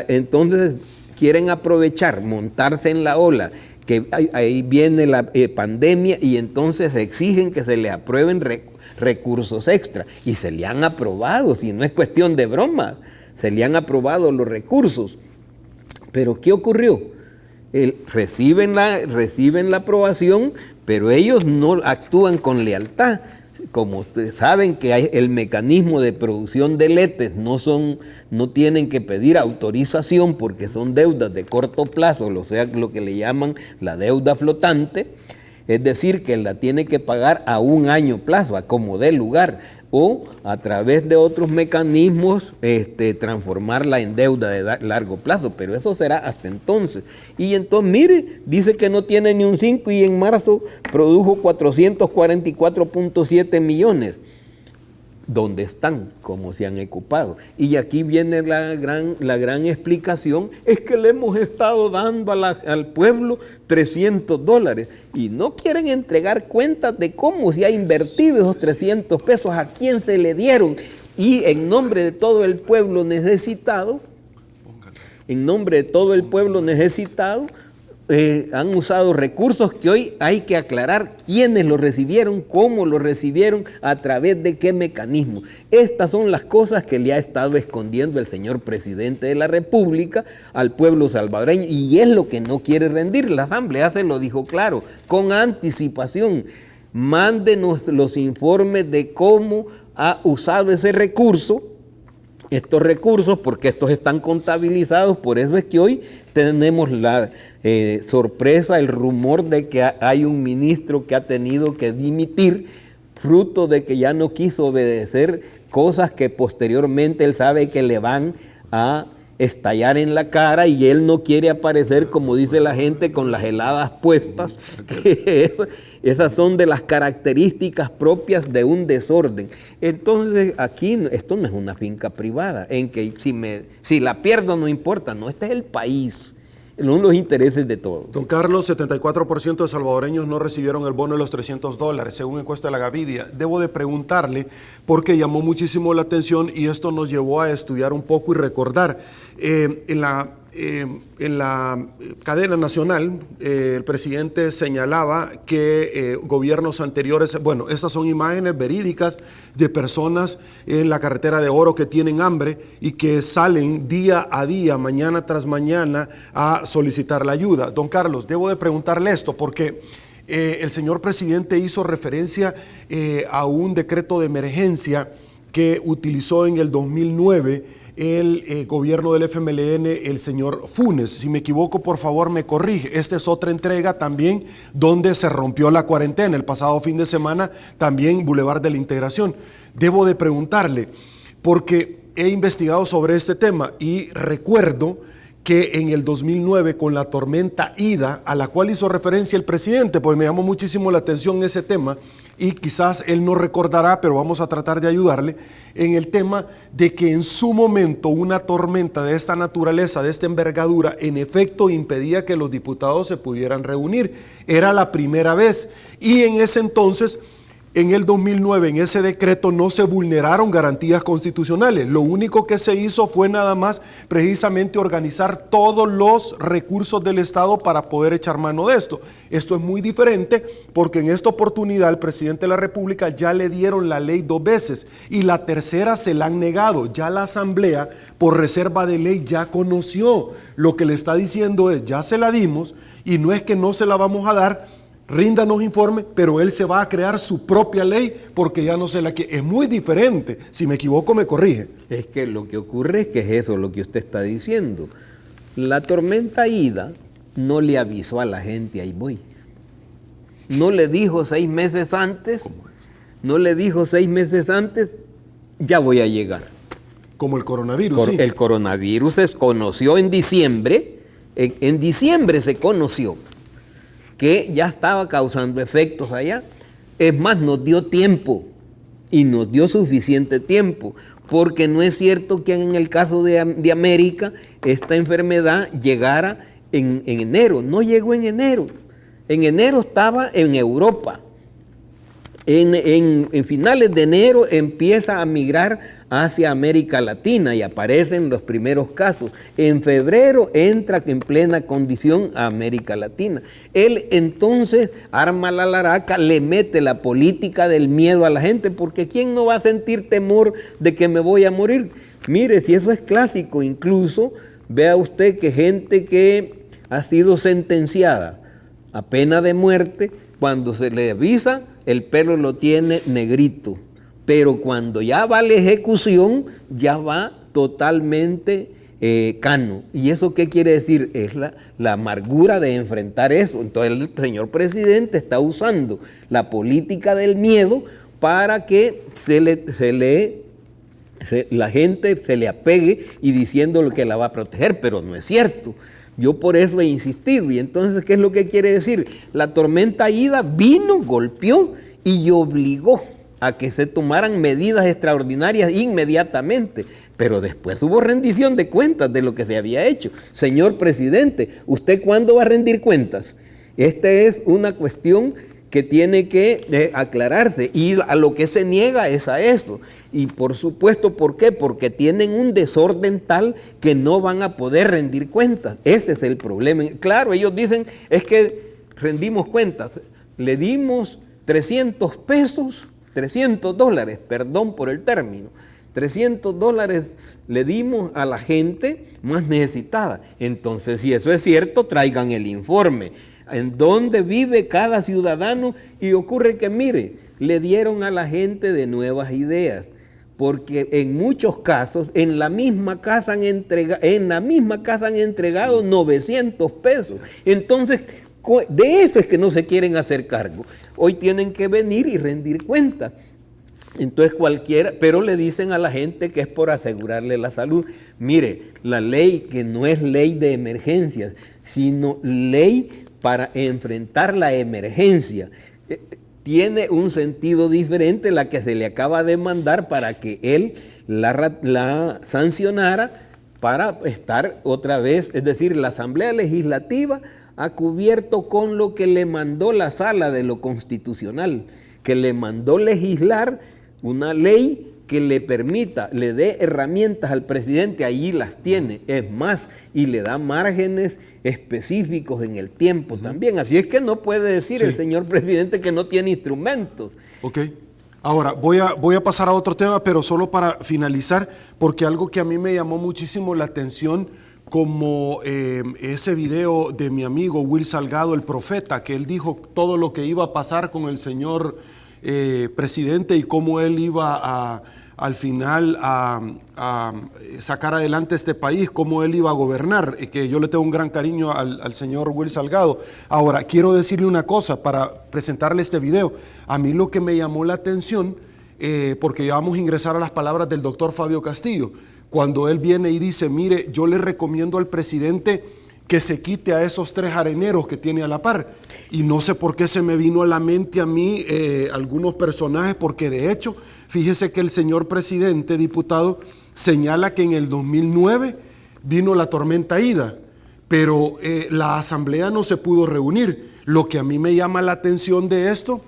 entonces quieren aprovechar, montarse en la ola, que ahí viene la pandemia y entonces exigen que se le aprueben recursos extra. Y se le han aprobado, si no es cuestión de broma, se le han aprobado los recursos. Pero ¿qué ocurrió? Reciben la aprobación, pero ellos no actúan con lealtad. Como ustedes saben que hay el mecanismo de producción de letes, no tienen que pedir autorización porque son deudas de corto plazo, o sea, lo que le llaman la deuda flotante, es decir, que la tiene que pagar a un año plazo, a como dé lugar, o a través de otros mecanismos transformarla en deuda de largo plazo, pero eso será hasta entonces. Y entonces, mire, dice que no tiene ni un 5 y en marzo produjo 444.7 millones. ¿Dónde están? ¿Cómo se han ocupado? Y aquí viene la gran explicación, es que le hemos estado dando al pueblo $300 y no quieren entregar cuentas de cómo se ha invertido esos 300 pesos, a quién se le dieron, y en nombre de todo el pueblo necesitado, han usado recursos que hoy hay que aclarar quiénes los recibieron, cómo los recibieron, a través de qué mecanismo. Estas son las cosas que le ha estado escondiendo el señor presidente de la República al pueblo salvadoreño, y es lo que no quiere rendir. La Asamblea se lo dijo claro, con anticipación: mándenos los informes de cómo ha usado ese recurso, estos recursos, porque estos están contabilizados. Por eso es que hoy tenemos la sorpresa, el rumor de que hay un ministro que ha tenido que dimitir, fruto de que ya no quiso obedecer cosas que posteriormente él sabe que le van a estallar en la cara, y él no quiere aparecer, como dice la gente, con las heladas puestas, que esas son de las características propias de un desorden. Entonces aquí esto no es una finca privada, en que si la pierdo no importa, no, este es el país, los intereses de todos. Don Carlos, 74% de salvadoreños no recibieron el bono de los $300, según encuesta de la Gavidia. Debo de preguntarle, porque llamó muchísimo la atención y esto nos llevó a estudiar un poco y recordar. En en la cadena nacional, el presidente señalaba que gobiernos anteriores, bueno, estas son imágenes verídicas de personas en la carretera de Oro que tienen hambre y que salen día a día, mañana tras mañana, a solicitar la ayuda. Don Carlos, debo de preguntarle esto porque el señor presidente hizo referencia a un decreto de emergencia que utilizó en el 2009 el gobierno del FMLN, el señor Funes. Si me equivoco, por favor, me corrige. Esta es otra entrega también donde se rompió la cuarentena. El pasado fin de semana también Boulevard de la Integración. Debo de preguntarle, porque he investigado sobre este tema y recuerdo que en el 2009 con la tormenta Ida, a la cual hizo referencia el presidente, pues me llamó muchísimo la atención ese tema, y quizás él no recordará, pero vamos a tratar de ayudarle, en el tema de que en su momento una tormenta de esta naturaleza, de esta envergadura, en efecto impedía que los diputados se pudieran reunir. Era la primera vez, y en ese entonces, en el 2009, en ese decreto no se vulneraron garantías constitucionales. Lo único que se hizo fue nada más precisamente organizar todos los recursos del Estado para poder echar mano de esto. Esto es muy diferente porque en esta oportunidad el presidente de la República ya le dieron la ley 2 veces y la tercera se la han negado. Ya la Asamblea, por reserva de ley, ya conoció. Lo que le está diciendo es, ya se la dimos y no es que no se la vamos a dar, ríndanos informe, pero él se va a crear su propia ley porque ya no se la quiere. Es muy diferente. Si me equivoco, me corrige. Es que lo que ocurre es que es eso lo que usted está diciendo. La tormenta Ida no le avisó a la gente, ahí voy. No le dijo 6 meses antes, ya voy a llegar. Como el coronavirus, sí. El coronavirus se conoció en diciembre, en diciembre se conoció que ya estaba causando efectos allá. Es más, nos dio tiempo y nos dio suficiente tiempo, porque no es cierto que en el caso de América esta enfermedad llegara en enero. No llegó en enero. En enero estaba en Europa. En finales de enero empieza a migrar hacia América Latina y aparecen los primeros casos. En febrero entra en plena condición a América Latina. Él entonces arma la laraca, le mete la política del miedo a la gente, porque ¿quién no va a sentir temor de que me voy a morir? Mire, si eso es clásico, incluso vea usted que gente que ha sido sentenciada a pena de muerte, cuando se le avisa, el pelo lo tiene negrito, pero cuando ya va a la ejecución, ya va totalmente cano. ¿Y eso qué quiere decir? Es la amargura de enfrentar eso. Entonces el señor presidente está usando la política del miedo para que la gente se le apegue y diciendo lo que la va a proteger, pero no es cierto. Yo por eso he insistido. Y entonces, ¿qué es lo que quiere decir? La tormenta Ida vino, golpeó y obligó a que se tomaran medidas extraordinarias inmediatamente. Pero después hubo rendición de cuentas de lo que se había hecho. Señor presidente, ¿usted cuándo va a rendir cuentas? Esta es una cuestión que tiene que aclararse, y a lo que se niega es a eso. Y por supuesto, ¿por qué? Porque tienen un desorden tal que no van a poder rendir cuentas. Ese es el problema. Claro, ellos dicen, es que rendimos cuentas. Le dimos 300 pesos, $300, perdón por el término. $300 le dimos a la gente más necesitada. Entonces, si eso es cierto, traigan el informe. En dónde vive cada ciudadano, y ocurre que, mire, le dieron a la gente de nuevas ideas, porque en muchos casos en la misma casa han entregado 900 pesos. Entonces, de eso es que no se quieren hacer cargo. Hoy tienen que venir y rendir cuentas. Entonces cualquiera, pero le dicen a la gente que es por asegurarle la salud. Mire, la ley, que no es ley de emergencias, sino ley para enfrentar la emergencia, tiene un sentido diferente la que se le acaba de mandar para que él la sancionara para estar otra vez, es decir, la Asamblea Legislativa ha cubierto con lo que le mandó la Sala de lo Constitucional, que le mandó legislar una ley que le permita, le dé herramientas al presidente, allí las tiene. Es más, y le da márgenes específicos en el tiempo también. Así es que no puede decir el señor presidente que no tiene instrumentos. Ok. Ahora, voy a pasar a otro tema, pero solo para finalizar, porque algo que a mí me llamó muchísimo la atención, como ese video de mi amigo Will Salgado, el profeta, que él dijo todo lo que iba a pasar con el señor presidente y cómo él iba al final a sacar adelante este país, cómo él iba a gobernar, que yo le tengo un gran cariño al señor Will Salgado. Ahora, quiero decirle una cosa para presentarle este video. A mí lo que me llamó la atención, porque ya vamos a ingresar a las palabras del doctor Fabio Castillo, cuando él viene y dice, mire, yo le recomiendo al presidente que se quite a esos 3 areneros que tiene a la par. Y no sé por qué se me vino a la mente a mí algunos personajes, porque de hecho, fíjese que el señor presidente, diputado, señala que en el 2009 vino la tormenta Ida, pero la asamblea no se pudo reunir. Lo que a mí me llama la atención de esto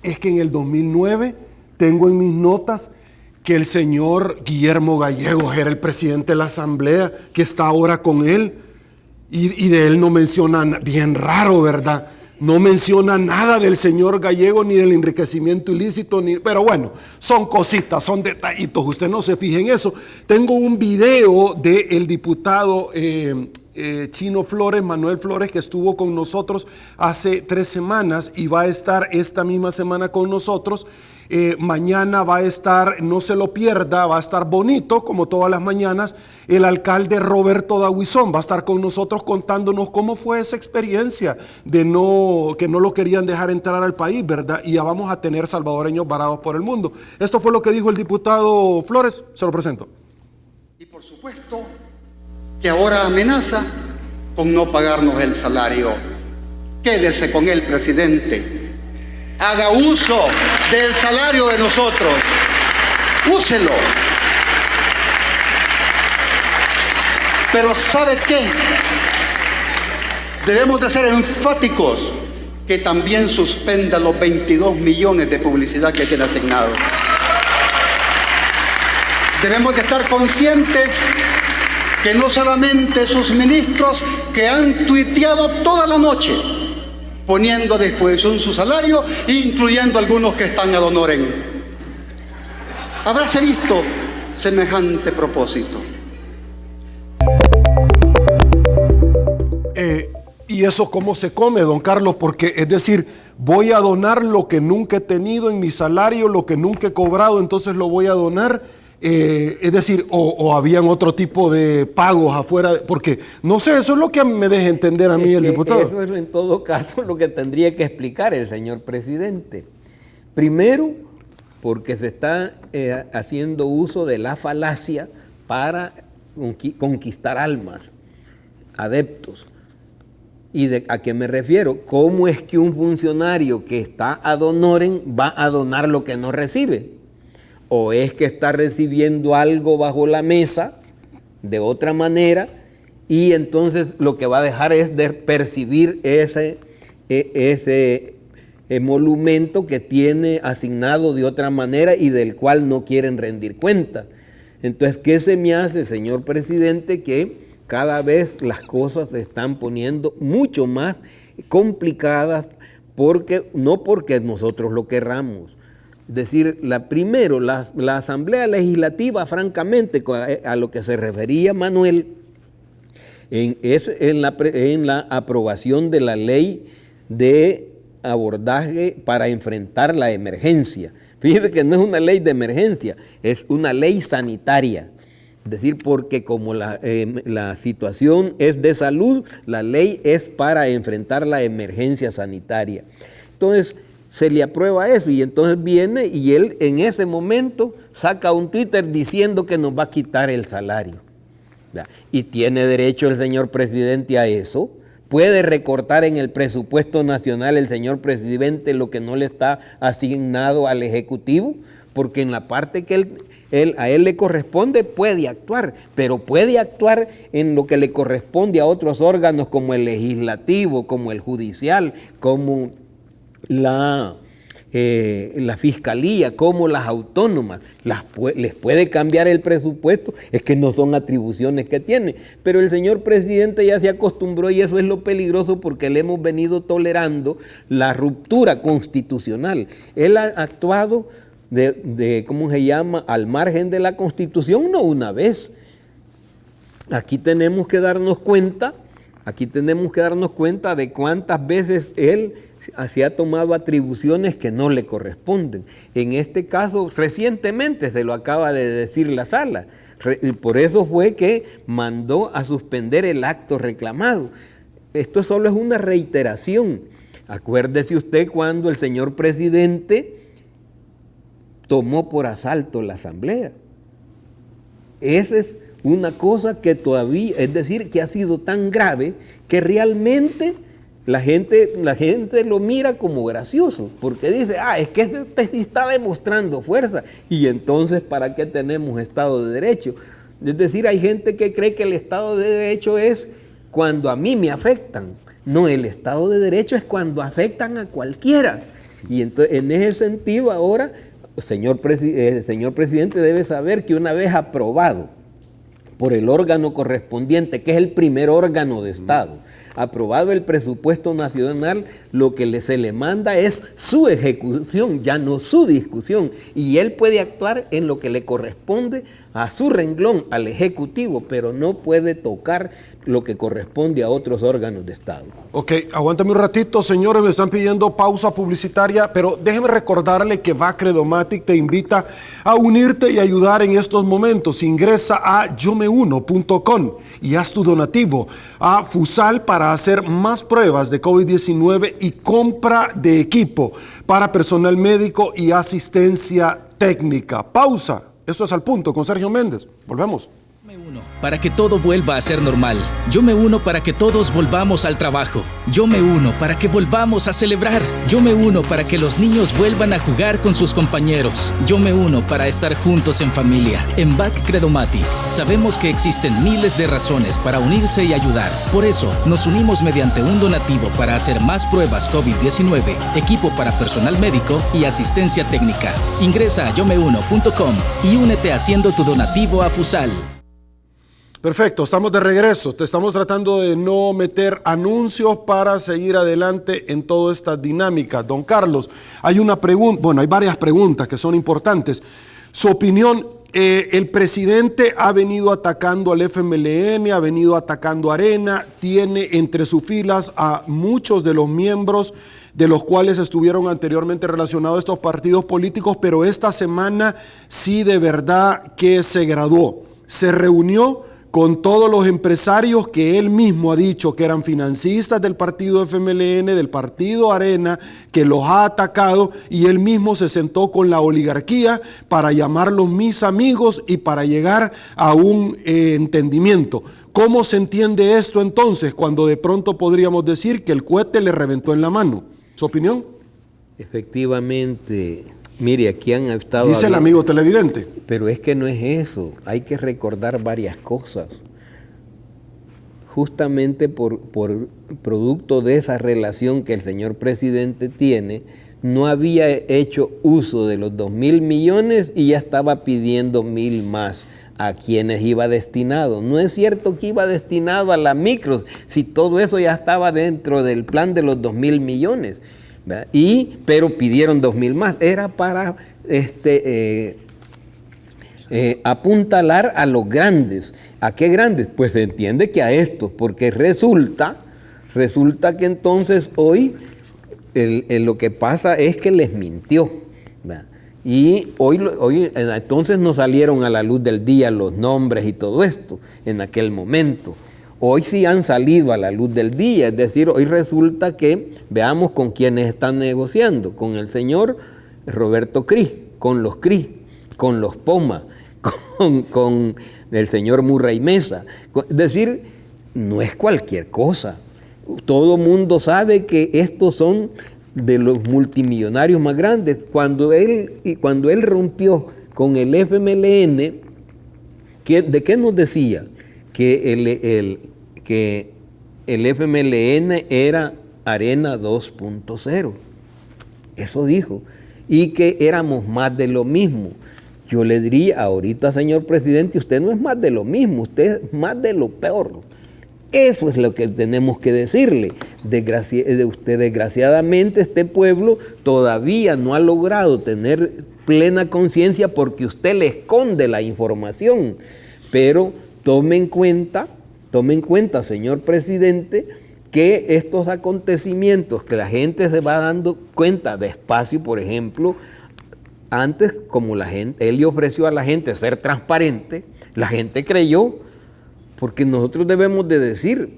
es que en el 2009 tengo en mis notas que el señor Guillermo Gallegos era el presidente de la asamblea, que está ahora con él, y de él no mencionan, bien raro, ¿verdad? No menciona nada del señor Gallegos ni del enriquecimiento ilícito, pero bueno, son cositas, son detallitos, usted no se fije en eso. Tengo un video del diputado Chino Flores, Manuel Flores, que estuvo con nosotros hace 3 semanas y va a estar esta misma semana con nosotros. Mañana va a estar, no se lo pierda, va a estar bonito, como todas las mañanas, el alcalde Roberto Dahuizón va a estar con nosotros contándonos cómo fue esa experiencia de que no lo querían dejar entrar al país, ¿verdad? Y ya vamos a tener salvadoreños varados por el mundo. Esto fue lo que dijo el diputado Flores, se lo presento. Y por supuesto que ahora amenaza con no pagarnos el salario. Quédese con él, presidente. Haga uso del salario de nosotros. Úselo. Pero ¿sabe qué? Debemos de ser enfáticos que también suspenda los 22 millones de publicidad que tiene asignado. Debemos de estar conscientes que no solamente sus ministros que han tuiteado toda la noche poniendo a disposición su salario, incluyendo algunos que están ad honorem. Habráse visto semejante propósito. ¿Y eso cómo se come, don Carlos? Porque es decir, voy a donar lo que nunca he tenido en mi salario, lo que nunca he cobrado, entonces lo voy a donar. Es decir, o habían otro tipo de pagos afuera, porque no sé, eso es lo que me deja entender a mí el diputado. Eso es en todo caso lo que tendría que explicar el señor presidente. Primero, porque se está haciendo uso de la falacia para conquistar almas, adeptos. ¿Y a qué me refiero? ¿Cómo es que un funcionario que está ad honorem va a donar lo que no recibe? ¿O es que está recibiendo algo bajo la mesa de otra manera y entonces lo que va a dejar es de percibir ese emolumento que tiene asignado de otra manera y del cual no quieren rendir cuentas? Entonces, ¿qué se me hace, señor presidente? Que cada vez las cosas se están poniendo mucho más complicadas, no porque nosotros lo querramos. Es decir, primero, la Asamblea Legislativa, francamente, a lo que se refería Manuel, en la aprobación de la ley de abordaje para enfrentar la emergencia. Fíjese que no es una ley de emergencia, es una ley sanitaria. Es decir, porque como la situación es de salud, la ley es para enfrentar la emergencia sanitaria. Entonces, se le aprueba eso y entonces viene y él en ese momento saca un Twitter diciendo que nos va a quitar el salario. Y tiene derecho el señor presidente a eso. Puede recortar en el presupuesto nacional el señor presidente lo que no le está asignado al Ejecutivo, porque en la parte que a él le corresponde puede actuar, pero puede actuar en lo que le corresponde a otros órganos como el legislativo, como el judicial, como la fiscalía como las autónomas, les puede cambiar el presupuesto, es que no son atribuciones que tienen. Pero el señor presidente ya se acostumbró y eso es lo peligroso porque le hemos venido tolerando la ruptura constitucional. Él ha actuado ¿cómo se llama?, al margen de la Constitución, no una vez. Aquí tenemos que darnos cuenta de cuántas veces él se ha tomado atribuciones que no le corresponden. En este caso, recientemente se lo acaba de decir la sala. Por eso fue que mandó a suspender el acto reclamado. Esto solo es una reiteración. Acuérdese usted cuando el señor presidente tomó por asalto la asamblea. Esa es una cosa que todavía, es decir, que ha sido tan grave que realmente la gente lo mira como gracioso, porque dice, es que este sí está demostrando fuerza, y entonces ¿para qué tenemos Estado de Derecho? Es decir, hay gente que cree que el Estado de Derecho es cuando a mí me afectan. No, el Estado de Derecho es cuando afectan a cualquiera. Y entonces, en ese sentido ahora, señor presidente debe saber que una vez aprobado por el órgano correspondiente, que es el primer órgano de Estado, aprobado el presupuesto nacional, lo que se le manda es su ejecución, ya no su discusión, y él puede actuar en lo que le corresponde a su renglón, al Ejecutivo, pero no puede tocar lo que corresponde a otros órganos de Estado. Ok, aguántame un ratito, señores, me están pidiendo pausa publicitaria, pero déjeme recordarle que Bacredomatic te invita a unirte y ayudar en estos momentos. Ingresa a yomeuno.com y haz tu donativo a FUSAL para hacer más pruebas de COVID-19 y compra de equipo para personal médico y asistencia técnica. Pausa. Esto es Al Punto con Sergio Méndez. Volvemos. Me uno para que todo vuelva a ser normal. Yo me uno para que todos volvamos al trabajo. Yo me uno para que volvamos a celebrar. Yo me uno para que los niños vuelvan a jugar con sus compañeros. Yo me uno para estar juntos en familia. En Bacredomatic sabemos que existen miles de razones para unirse y ayudar. Por eso nos unimos mediante un donativo para hacer más pruebas COVID-19, equipo para personal médico y asistencia técnica. Ingresa a yomeuno.com y únete haciendo tu donativo a FUSAL. Perfecto, estamos de regreso. Te estamos tratando de no meter anuncios para seguir adelante en toda esta dinámica. Don Carlos, hay una pregunta, bueno, hay varias preguntas que son importantes. Su opinión, el presidente ha venido atacando al FMLN, ha venido atacando a Arena, tiene entre sus filas a muchos de los miembros de los cuales estuvieron anteriormente relacionados a estos partidos políticos, pero esta semana sí de verdad que se graduó. Se reunió con todos los empresarios que él mismo ha dicho que eran financistas del partido FMLN, del partido Arena, que los ha atacado, y él mismo se sentó con la oligarquía para llamarlos mis amigos y para llegar a un entendimiento. ¿Cómo se entiende esto entonces cuando de pronto podríamos decir que el cohete le reventó en la mano? ¿Su opinión? Efectivamente. Mire, aquí han estado... Dice el amigo televidente. Pero es que no es eso. Hay que recordar varias cosas. Justamente por producto de esa relación que el señor presidente tiene, no había hecho uso de los 2.000 millones y ya estaba pidiendo 1.000 más a quienes iba destinado. No es cierto que iba destinado a la micros, si todo eso ya estaba dentro del plan de los 2.000 millones. Pero pidieron 2.000 más, era para apuntalar a los grandes. ¿A qué grandes? Pues se entiende que a estos, porque resulta que entonces hoy lo que pasa es que les mintió, ¿verdad? Y hoy entonces no salieron a la luz del día los nombres y todo esto en aquel momento. Hoy sí han salido a la luz del día, es decir, hoy resulta que, veamos con quiénes están negociando, con el señor Roberto Cris, con los Cris, con los Poma, con el señor Murray Mesa. Es decir, no es cualquier cosa. Todo mundo sabe que estos son de los multimillonarios más grandes. Cuando él rompió con el FMLN, ¿de qué nos decía? Que el FMLN era Arena 2.0. Eso dijo. y que éramos más de lo mismo. Yo le diría ahorita, señor presidente, usted no es más de lo mismo, usted es más de lo peor. Eso es lo que tenemos que decirle. Desgraciadamente este pueblo todavía no ha logrado tener plena conciencia porque usted le esconde la información. Pero tome en cuenta, señor presidente, que estos acontecimientos que la gente se va dando cuenta despacio, por ejemplo, antes como él le ofreció a la gente ser transparente, la gente creyó, porque nosotros debemos de decir,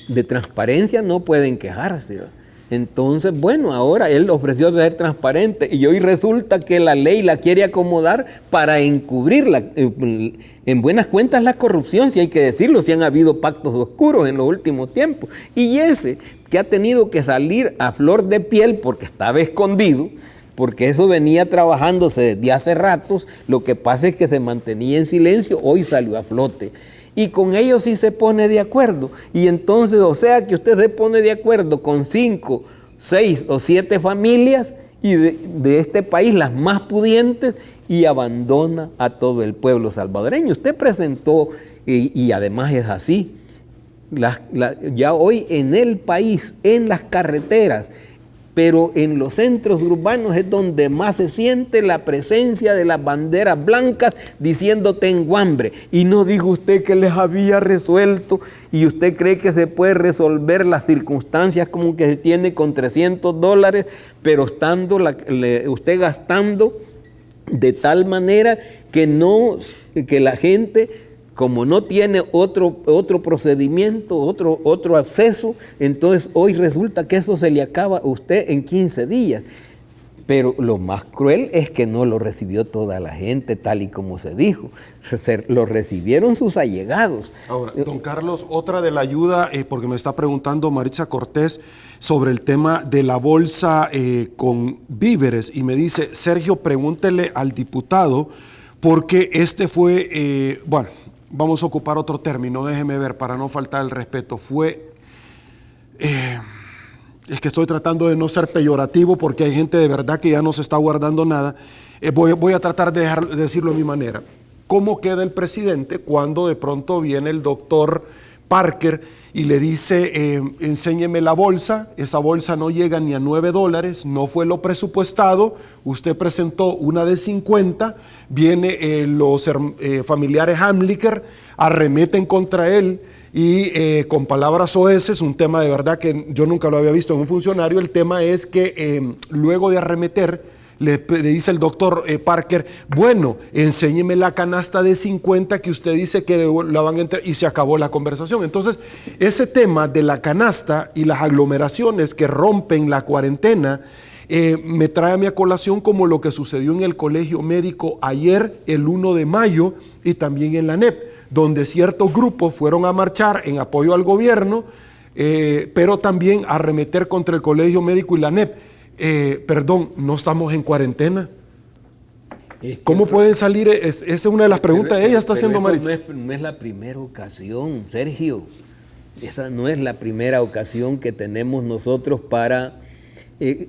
de transparencia no pueden quejarse. Entonces, bueno, ahora él ofreció ser transparente y hoy resulta que la ley la quiere acomodar para encubrirla. En buenas cuentas la corrupción, si hay que decirlo, si han habido pactos oscuros en los últimos tiempos. Y ese que ha tenido que salir a flor de piel porque estaba escondido, porque eso venía trabajándose desde hace ratos, lo que pasa es que se mantenía en silencio, hoy salió a flote. Y con ellos sí se pone de acuerdo. Y entonces, o sea que usted se pone de acuerdo con 5, 6 o 7 familias y de este país, las más pudientes, y abandona a todo el pueblo salvadoreño. Usted presentó, y además es así, ya hoy en el país, en las carreteras, pero en los centros urbanos es donde más se siente la presencia de las banderas blancas diciendo tengo hambre. Y no dijo usted que les había resuelto y usted cree que se puede resolver las circunstancias como que se tiene con $300, pero estando usted gastando de tal manera que la gente, como no tiene otro procedimiento, otro acceso, entonces hoy resulta que eso se le acaba a usted en 15 días. Pero lo más cruel es que no lo recibió toda la gente tal y como se dijo. Lo recibieron sus allegados. Ahora, don Carlos, otra de la ayuda, porque me está preguntando Maritza Cortés sobre el tema de la bolsa con víveres y me dice, Sergio, pregúntele al diputado porque fue, vamos a ocupar otro término, déjeme ver, para no faltar el respeto. Es que estoy tratando de no ser peyorativo porque hay gente de verdad que ya no se está guardando nada. Voy a tratar de decirlo a mi manera. ¿Cómo queda el presidente cuando de pronto viene el doctor Parker y le dice, enséñeme la bolsa? Esa bolsa no llega ni a $9, no fue lo presupuestado, usted presentó una de 50, viene los familiares Hamliker, arremeten contra él y con palabras soeces, un tema de verdad que yo nunca lo había visto en un funcionario. El tema es que luego de arremeter, le dice el doctor Parker, bueno, enséñeme la canasta de 50 que usted dice que la van a entregar, y se acabó la conversación. Entonces, ese tema de la canasta y las aglomeraciones que rompen la cuarentena, me trae a mi colación como lo que sucedió en el Colegio Médico ayer, el 1 de mayo, y también en la ANEP, donde ciertos grupos fueron a marchar en apoyo al gobierno, pero también a arremeter contra el Colegio Médico y la ANEP. Perdón, ¿no estamos en cuarentena? ¿Cómo pueden salir? Esa es una de las preguntas que ella está haciendo, Maritza. No es la primera ocasión, Sergio. Esa no es la primera ocasión que tenemos nosotros para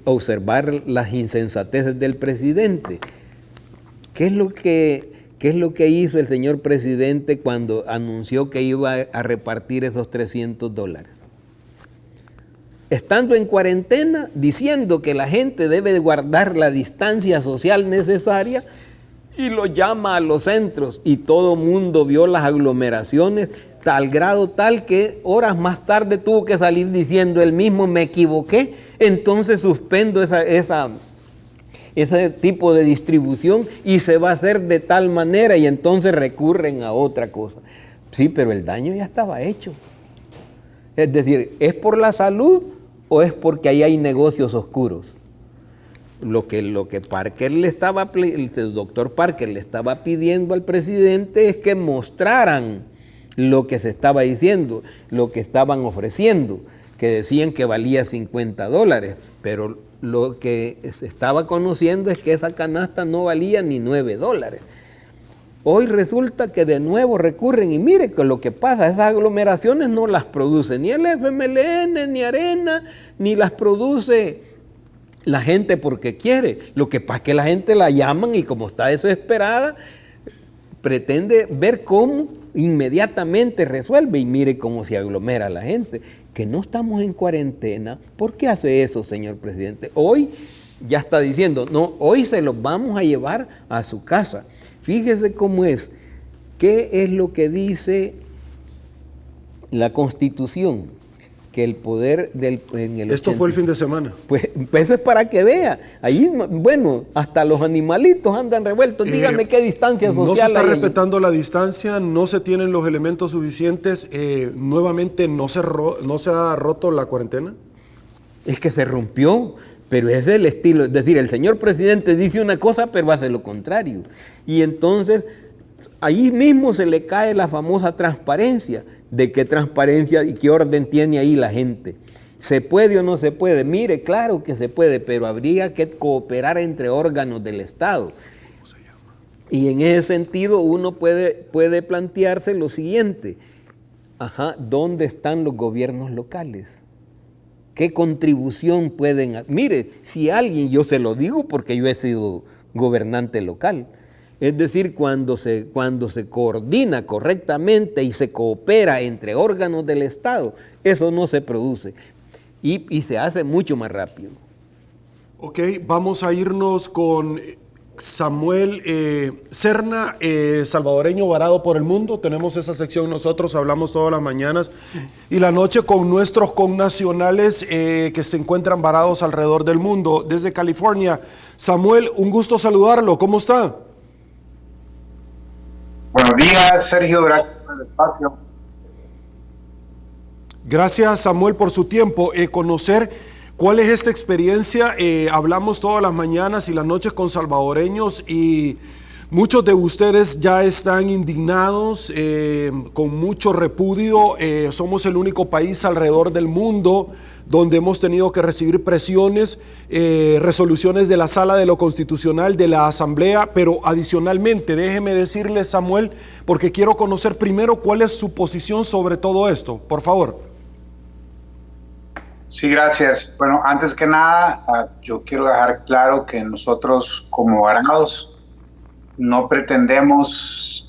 observar las insensateces del presidente. ¿Qué es lo que hizo el señor presidente cuando anunció que iba a repartir esos $300? Estando en cuarentena, diciendo que la gente debe guardar la distancia social necesaria, y lo llama a los centros, y todo mundo vio las aglomeraciones, tal grado tal que horas más tarde tuvo que salir diciendo él mismo, me equivoqué, entonces suspendo ese tipo de distribución y se va a hacer de tal manera, y entonces recurren a otra cosa. Sí, pero el daño ya estaba hecho. Es decir, ¿es por la salud o es porque ahí hay negocios oscuros? Lo que el doctor Parker le estaba pidiendo al presidente es que mostraran lo que se estaba diciendo, lo que estaban ofreciendo, que decían que valía $50, pero lo que se estaba conociendo es que esa canasta no valía ni $9. Hoy resulta que de nuevo recurren, y mire que lo que pasa, esas aglomeraciones no las produce ni el FMLN, ni Arena, ni las produce la gente porque quiere. Lo que pasa es que la gente la llaman y como está desesperada, pretende ver cómo inmediatamente resuelve y mire cómo se aglomera la gente. Que no estamos en cuarentena. ¿Por qué hace eso, señor presidente? Hoy ya está diciendo, no, hoy se los vamos a llevar a su casa. Fíjese cómo es. ¿Qué es lo que dice la Constitución? Que el poder del... Esto fue el fin de semana. Pues eso es para que vea. Ahí, bueno, hasta los animalitos andan revueltos. Dígame qué distancia social hay. No se está ahí. respetando la distancia, no se tienen los elementos suficientes. Nuevamente, ¿no se ha roto la cuarentena? Es que se rompió, pero es del estilo. Es decir, el señor presidente dice una cosa, pero hace lo contrario. Y entonces, ahí mismo se le cae la famosa transparencia. ¿De qué transparencia y qué orden tiene ahí la gente? ¿Se puede o no se puede? Mire, claro que se puede, pero habría que cooperar entre órganos del Estado. Y en ese sentido uno puede plantearse lo siguiente. ¿Dónde están los gobiernos locales? ¿Qué contribución pueden? Mire, si alguien, yo se lo digo porque yo he sido gobernante local. Es decir, cuando se coordina correctamente y se coopera entre órganos del Estado, eso no se produce y se hace mucho más rápido. Ok, vamos a irnos con Samuel Serna, salvadoreño varado por el mundo. Tenemos esa sección nosotros, hablamos todas las mañanas y la noche con nuestros connacionales que se encuentran varados alrededor del mundo. Desde California, Samuel, un gusto saludarlo. ¿Cómo está? Buenos días, Sergio, gracias por el espacio. Gracias, Samuel, por su tiempo. Conocer cuál es esta experiencia. Hablamos todas las mañanas y las noches con salvadoreños y muchos de ustedes ya están indignados, con mucho repudio. Somos el único país alrededor del mundo donde hemos tenido que recibir presiones, resoluciones de la Sala de lo Constitucional, de la Asamblea, pero adicionalmente, déjeme decirle, Samuel, porque quiero conocer primero cuál es su posición sobre todo esto, por favor. Sí, gracias. Bueno, antes que nada, yo quiero dejar claro que nosotros como varados no pretendemos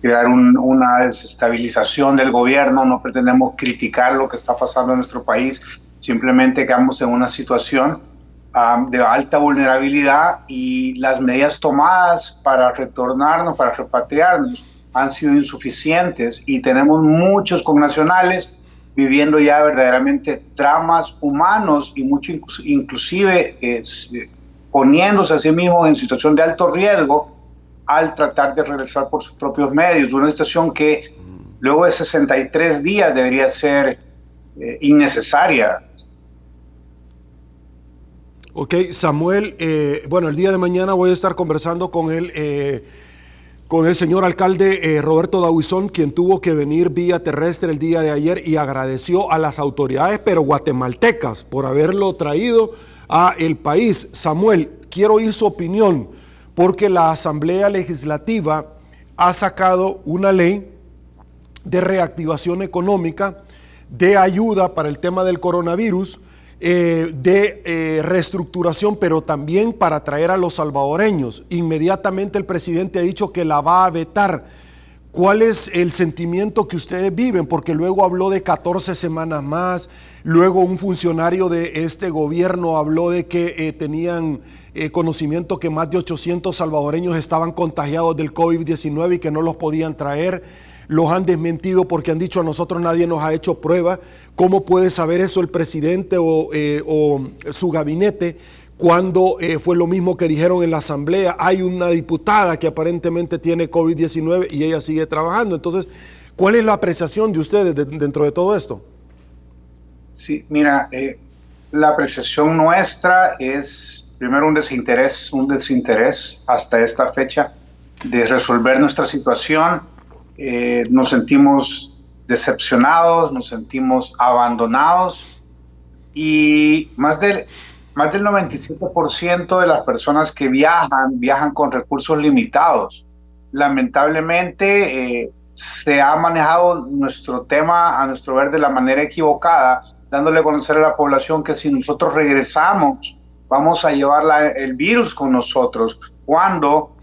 crear una desestabilización del gobierno, no pretendemos criticar lo que está pasando en nuestro país, simplemente quedamos en una situación de alta vulnerabilidad y las medidas tomadas para retornarnos, para repatriarnos, han sido insuficientes y tenemos muchos connacionales viviendo ya verdaderamente dramas humanos y mucho inclusive poniéndose a sí mismos en situación de alto riesgo al tratar de regresar por sus propios medios. Una situación que luego de 63 días debería ser innecesaria. Ok, Samuel, bueno, el día de mañana voy a estar conversando con el señor alcalde Roberto Dauizón, quien tuvo que venir vía terrestre el día de ayer y agradeció a las autoridades, pero guatemaltecas, por haberlo traído a el país. Samuel, quiero oír su opinión, porque la Asamblea Legislativa ha sacado una ley de reactivación económica, de ayuda para el tema del coronavirus, de reestructuración, pero también para traer a los salvadoreños. Inmediatamente el presidente ha dicho que la va a vetar. ¿Cuál es el sentimiento que ustedes viven? Porque luego habló de 14 semanas más, luego un funcionario de este gobierno habló de que tenían conocimiento que más de 800 salvadoreños estaban contagiados del COVID-19 y que no los podían traer. Los han desmentido porque han dicho a nosotros nadie nos ha hecho prueba. ¿Cómo puede saber eso el presidente o su gabinete cuando fue lo mismo que dijeron en la asamblea? Hay una diputada que aparentemente tiene COVID-19 y ella sigue trabajando. Entonces, ¿cuál es la apreciación de ustedes dentro de todo esto? Sí, mira, la apreciación nuestra es primero un desinterés hasta esta fecha de resolver nuestra situación. Nos sentimos decepcionados, nos sentimos abandonados y más del 97% de las personas que viajan con recursos limitados. Lamentablemente se ha manejado nuestro tema, a nuestro ver, de la manera equivocada, dándole a conocer a la población que si nosotros regresamos vamos a llevar el virus con nosotros, cuando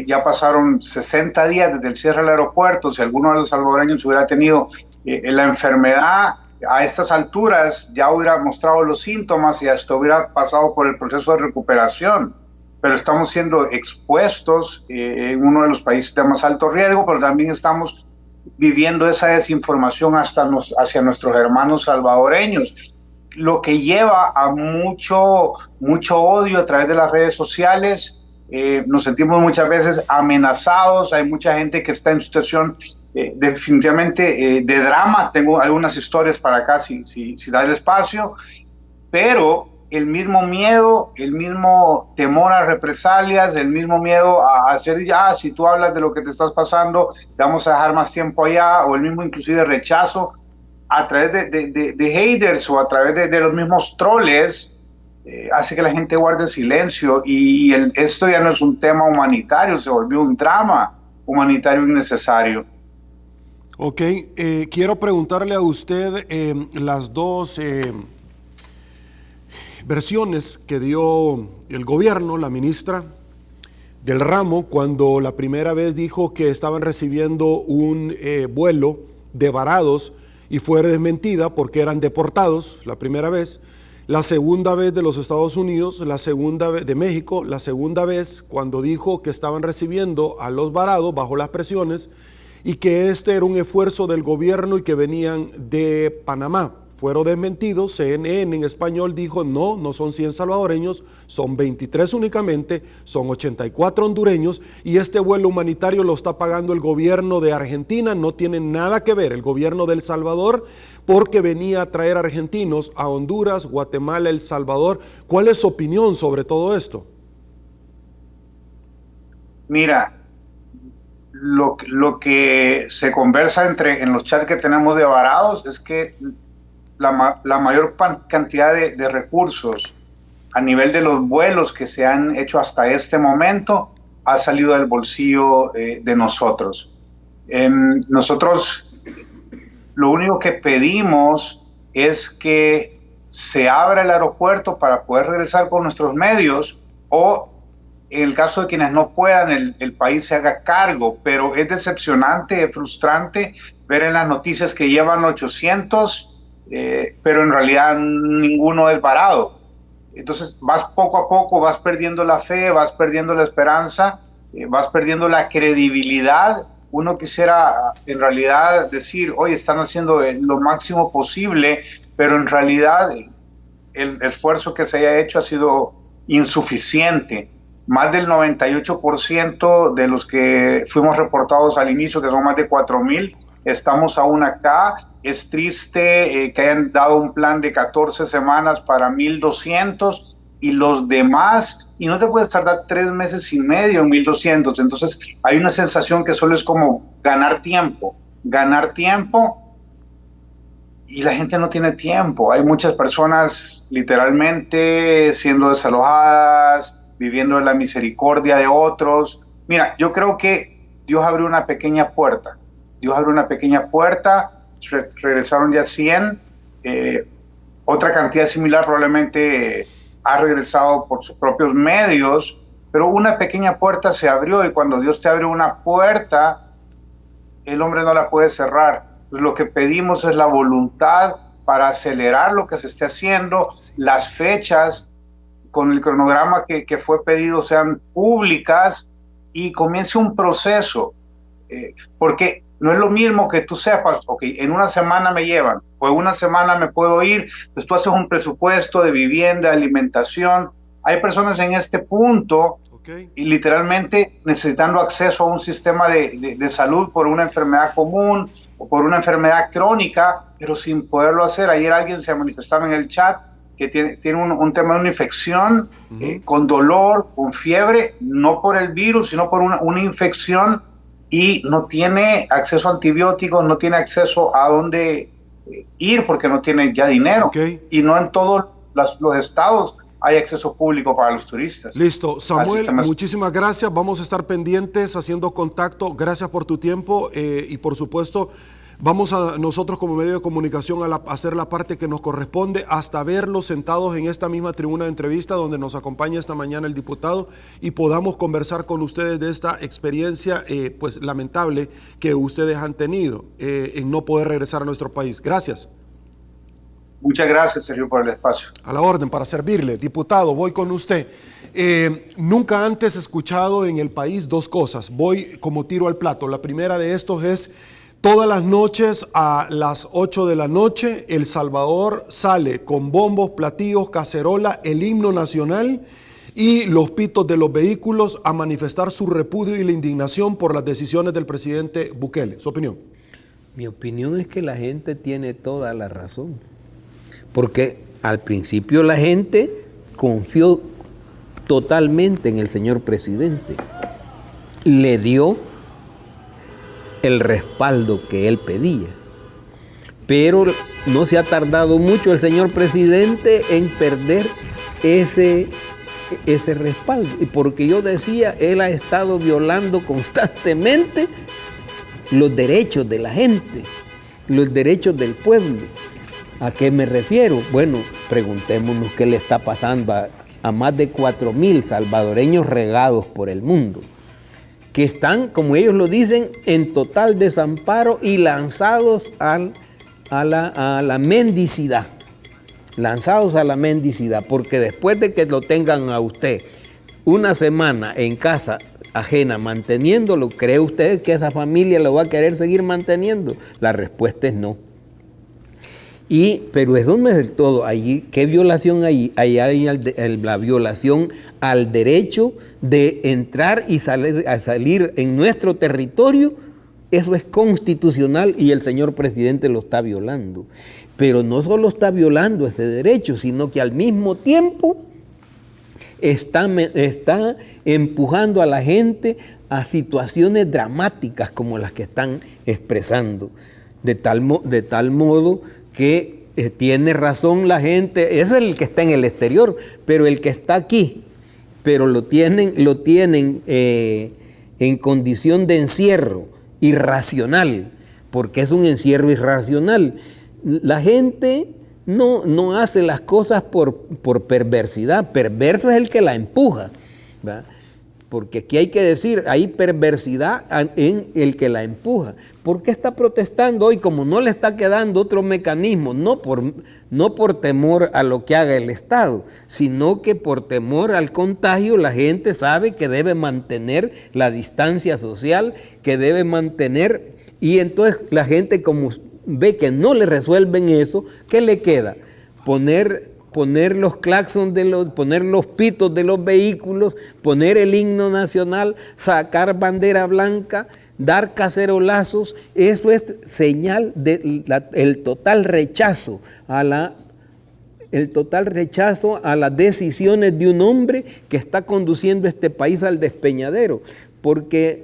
ya pasaron 60 días desde el cierre del aeropuerto. Si alguno de los salvadoreños hubiera tenido la enfermedad a estas alturas, ya hubiera mostrado los síntomas y hasta hubiera pasado por el proceso de recuperación. Pero estamos siendo expuestos en uno de los países de más alto riesgo, pero también estamos viviendo esa desinformación hacia nuestros hermanos salvadoreños, lo que lleva a mucho odio a través de las redes sociales. Nos sentimos muchas veces amenazados. Hay mucha gente que está en situación definitivamente de drama. Tengo algunas historias para acá si da el espacio, pero el mismo miedo, el mismo temor a represalias, el mismo miedo a hacer, si tú hablas de lo que te estás pasando, te vamos a dejar más tiempo allá, o el mismo inclusive rechazo a través de haters o a través de los mismos troles, hace que la gente guarde silencio, y esto ya no es un tema humanitario, se volvió un drama humanitario innecesario. Ok, quiero preguntarle a usted las dos versiones que dio el gobierno, la ministra del ramo, cuando la primera vez dijo que estaban recibiendo un vuelo de varados y fue desmentida porque eran deportados la primera vez. La segunda vez de los Estados Unidos, la segunda vez de México, la segunda vez cuando dijo que estaban recibiendo a los varados bajo las presiones y que este era un esfuerzo del gobierno y que venían de Panamá. Fueron desmentidos. CNN en español dijo no son 100 salvadoreños, son 23 únicamente, son 84 hondureños, y este vuelo humanitario lo está pagando el gobierno de Argentina. No tiene nada que ver el gobierno de El Salvador, porque venía a traer argentinos a Honduras, Guatemala, El Salvador. ¿Cuál es su opinión sobre todo esto? Mira, lo que se conversa en los chats que tenemos de varados es que la mayor cantidad de recursos a nivel de los vuelos que se han hecho hasta este momento ha salido del bolsillo de nosotros. Nosotros lo único que pedimos es que se abra el aeropuerto para poder regresar con nuestros medios, o en el caso de quienes no puedan, el país se haga cargo. Pero es decepcionante, es frustrante ver en las noticias que llevan 800, pero en realidad ninguno es varado. Entonces vas poco a poco, vas perdiendo la fe, vas perdiendo la esperanza, vas perdiendo la credibilidad. Uno quisiera en realidad decir, oye, están haciendo lo máximo posible, pero en realidad el esfuerzo que se haya hecho ha sido insuficiente. Más del 98% de los que fuimos reportados al inicio, que son más de 4,000, estamos aún acá. Es triste que hayan dado un plan de 14 semanas para 1,200 y los demás, y no te puedes tardar 3 meses y medio en 1,200. Entonces hay una sensación que solo es como ganar tiempo, y la gente no tiene tiempo. Hay muchas personas literalmente siendo desalojadas, viviendo en la misericordia de otros. Mira, yo creo que Dios abrió una pequeña puerta. Regresaron ya 100, otra cantidad similar probablemente ha regresado por sus propios medios, pero una pequeña puerta se abrió, y cuando Dios te abre una puerta, el hombre no la puede cerrar. Pues lo que pedimos es la voluntad para acelerar lo que se esté haciendo, las fechas con el cronograma que fue pedido sean públicas y comience un proceso, porque no es lo mismo que tú sepas, ok, en una semana me llevan, o en una semana me puedo ir. Pues tú haces un presupuesto de vivienda, alimentación. Hay personas en este punto, y literalmente necesitando acceso a un sistema de salud por una enfermedad común o por una enfermedad crónica, pero sin poderlo hacer. Ayer alguien se manifestaba en el chat que tiene un tema de una infección, con dolor, con fiebre, no por el virus, sino por una infección, y no tiene acceso a antibióticos, no tiene acceso a dónde ir porque no tiene ya dinero. Y no en todos los estados hay acceso público para los turistas. Listo. Samuel, muchísimas gracias. Vamos a estar pendientes, haciendo contacto. Gracias por tu tiempo y por supuesto Vamos a nosotros como medio de comunicación a hacer la parte que nos corresponde hasta verlos sentados en esta misma tribuna de entrevista donde nos acompaña esta mañana el diputado y podamos conversar con ustedes de esta experiencia pues lamentable que ustedes han tenido en no poder regresar a nuestro país. Gracias. Muchas gracias, Sergio, por el espacio. A la orden, para servirle. Diputado, voy con usted. Nunca antes he escuchado en el país dos cosas. Voy como tiro al plato. La primera de estos es: todas las noches a las 8 de la noche, El Salvador sale con bombos, platillos, cacerola, el himno nacional y los pitos de los vehículos a manifestar su repudio y la indignación por las decisiones del presidente Bukele. ¿Su opinión? Mi opinión es que la gente tiene toda la razón. Porque al principio la gente confió totalmente en el señor presidente. Le dio el respaldo que él pedía. Pero no se ha tardado mucho el señor presidente en perder ese respaldo. Y porque yo decía, él ha estado violando constantemente los derechos de la gente, los derechos del pueblo. ¿A qué me refiero? Bueno, preguntémonos qué le está pasando a más de 4,000 salvadoreños regados por el mundo, que están, como ellos lo dicen, en total desamparo y lanzados a la mendicidad. Lanzados a la mendicidad, porque después de que lo tengan a usted una semana en casa ajena manteniéndolo, ¿cree usted que esa familia lo va a querer seguir manteniendo? La respuesta es no. Pero eso no es del todo. ¿Qué violación hay? Ahí hay la violación al derecho de entrar y salir en nuestro territorio. Eso es constitucional y el señor presidente lo está violando. Pero no solo está violando ese derecho, sino que al mismo tiempo está empujando a la gente a situaciones dramáticas como las que están expresando. De tal modo que tiene razón la gente, es el que está en el exterior, pero el que está aquí, pero lo tienen en condición de encierro irracional, porque es un encierro irracional. La gente no hace las cosas por perversidad, perverso es el que la empuja, ¿verdad? Porque aquí hay que decir, hay perversidad en el que la empuja. ¿Por qué está protestando hoy? Como no le está quedando otro mecanismo, no por temor a lo que haga el Estado, sino que por temor al contagio. La gente sabe que debe mantener la distancia social, que debe mantener, y entonces la gente, como ve que no le resuelven eso, ¿qué le queda? Poner los claxons poner los pitos de los vehículos, poner el himno nacional, sacar bandera blanca, dar cacerolazos. Eso es señal del total rechazo a las decisiones de un hombre que está conduciendo este país al despeñadero.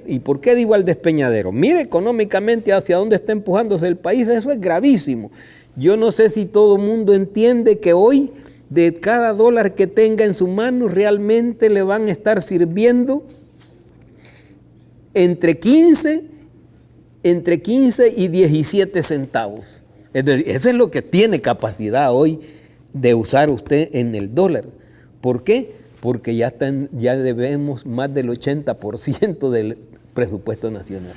¿Y por qué digo al despeñadero? Mire económicamente hacia dónde está empujándose el país. Eso es gravísimo. Yo no sé si todo el mundo entiende que hoy de cada dólar que tenga en su mano realmente le van a estar sirviendo entre 15 y 17 centavos. Eso es lo que tiene capacidad hoy de usar usted en el dólar. ¿Por qué? Porque ya debemos más del 80% del presupuesto nacional.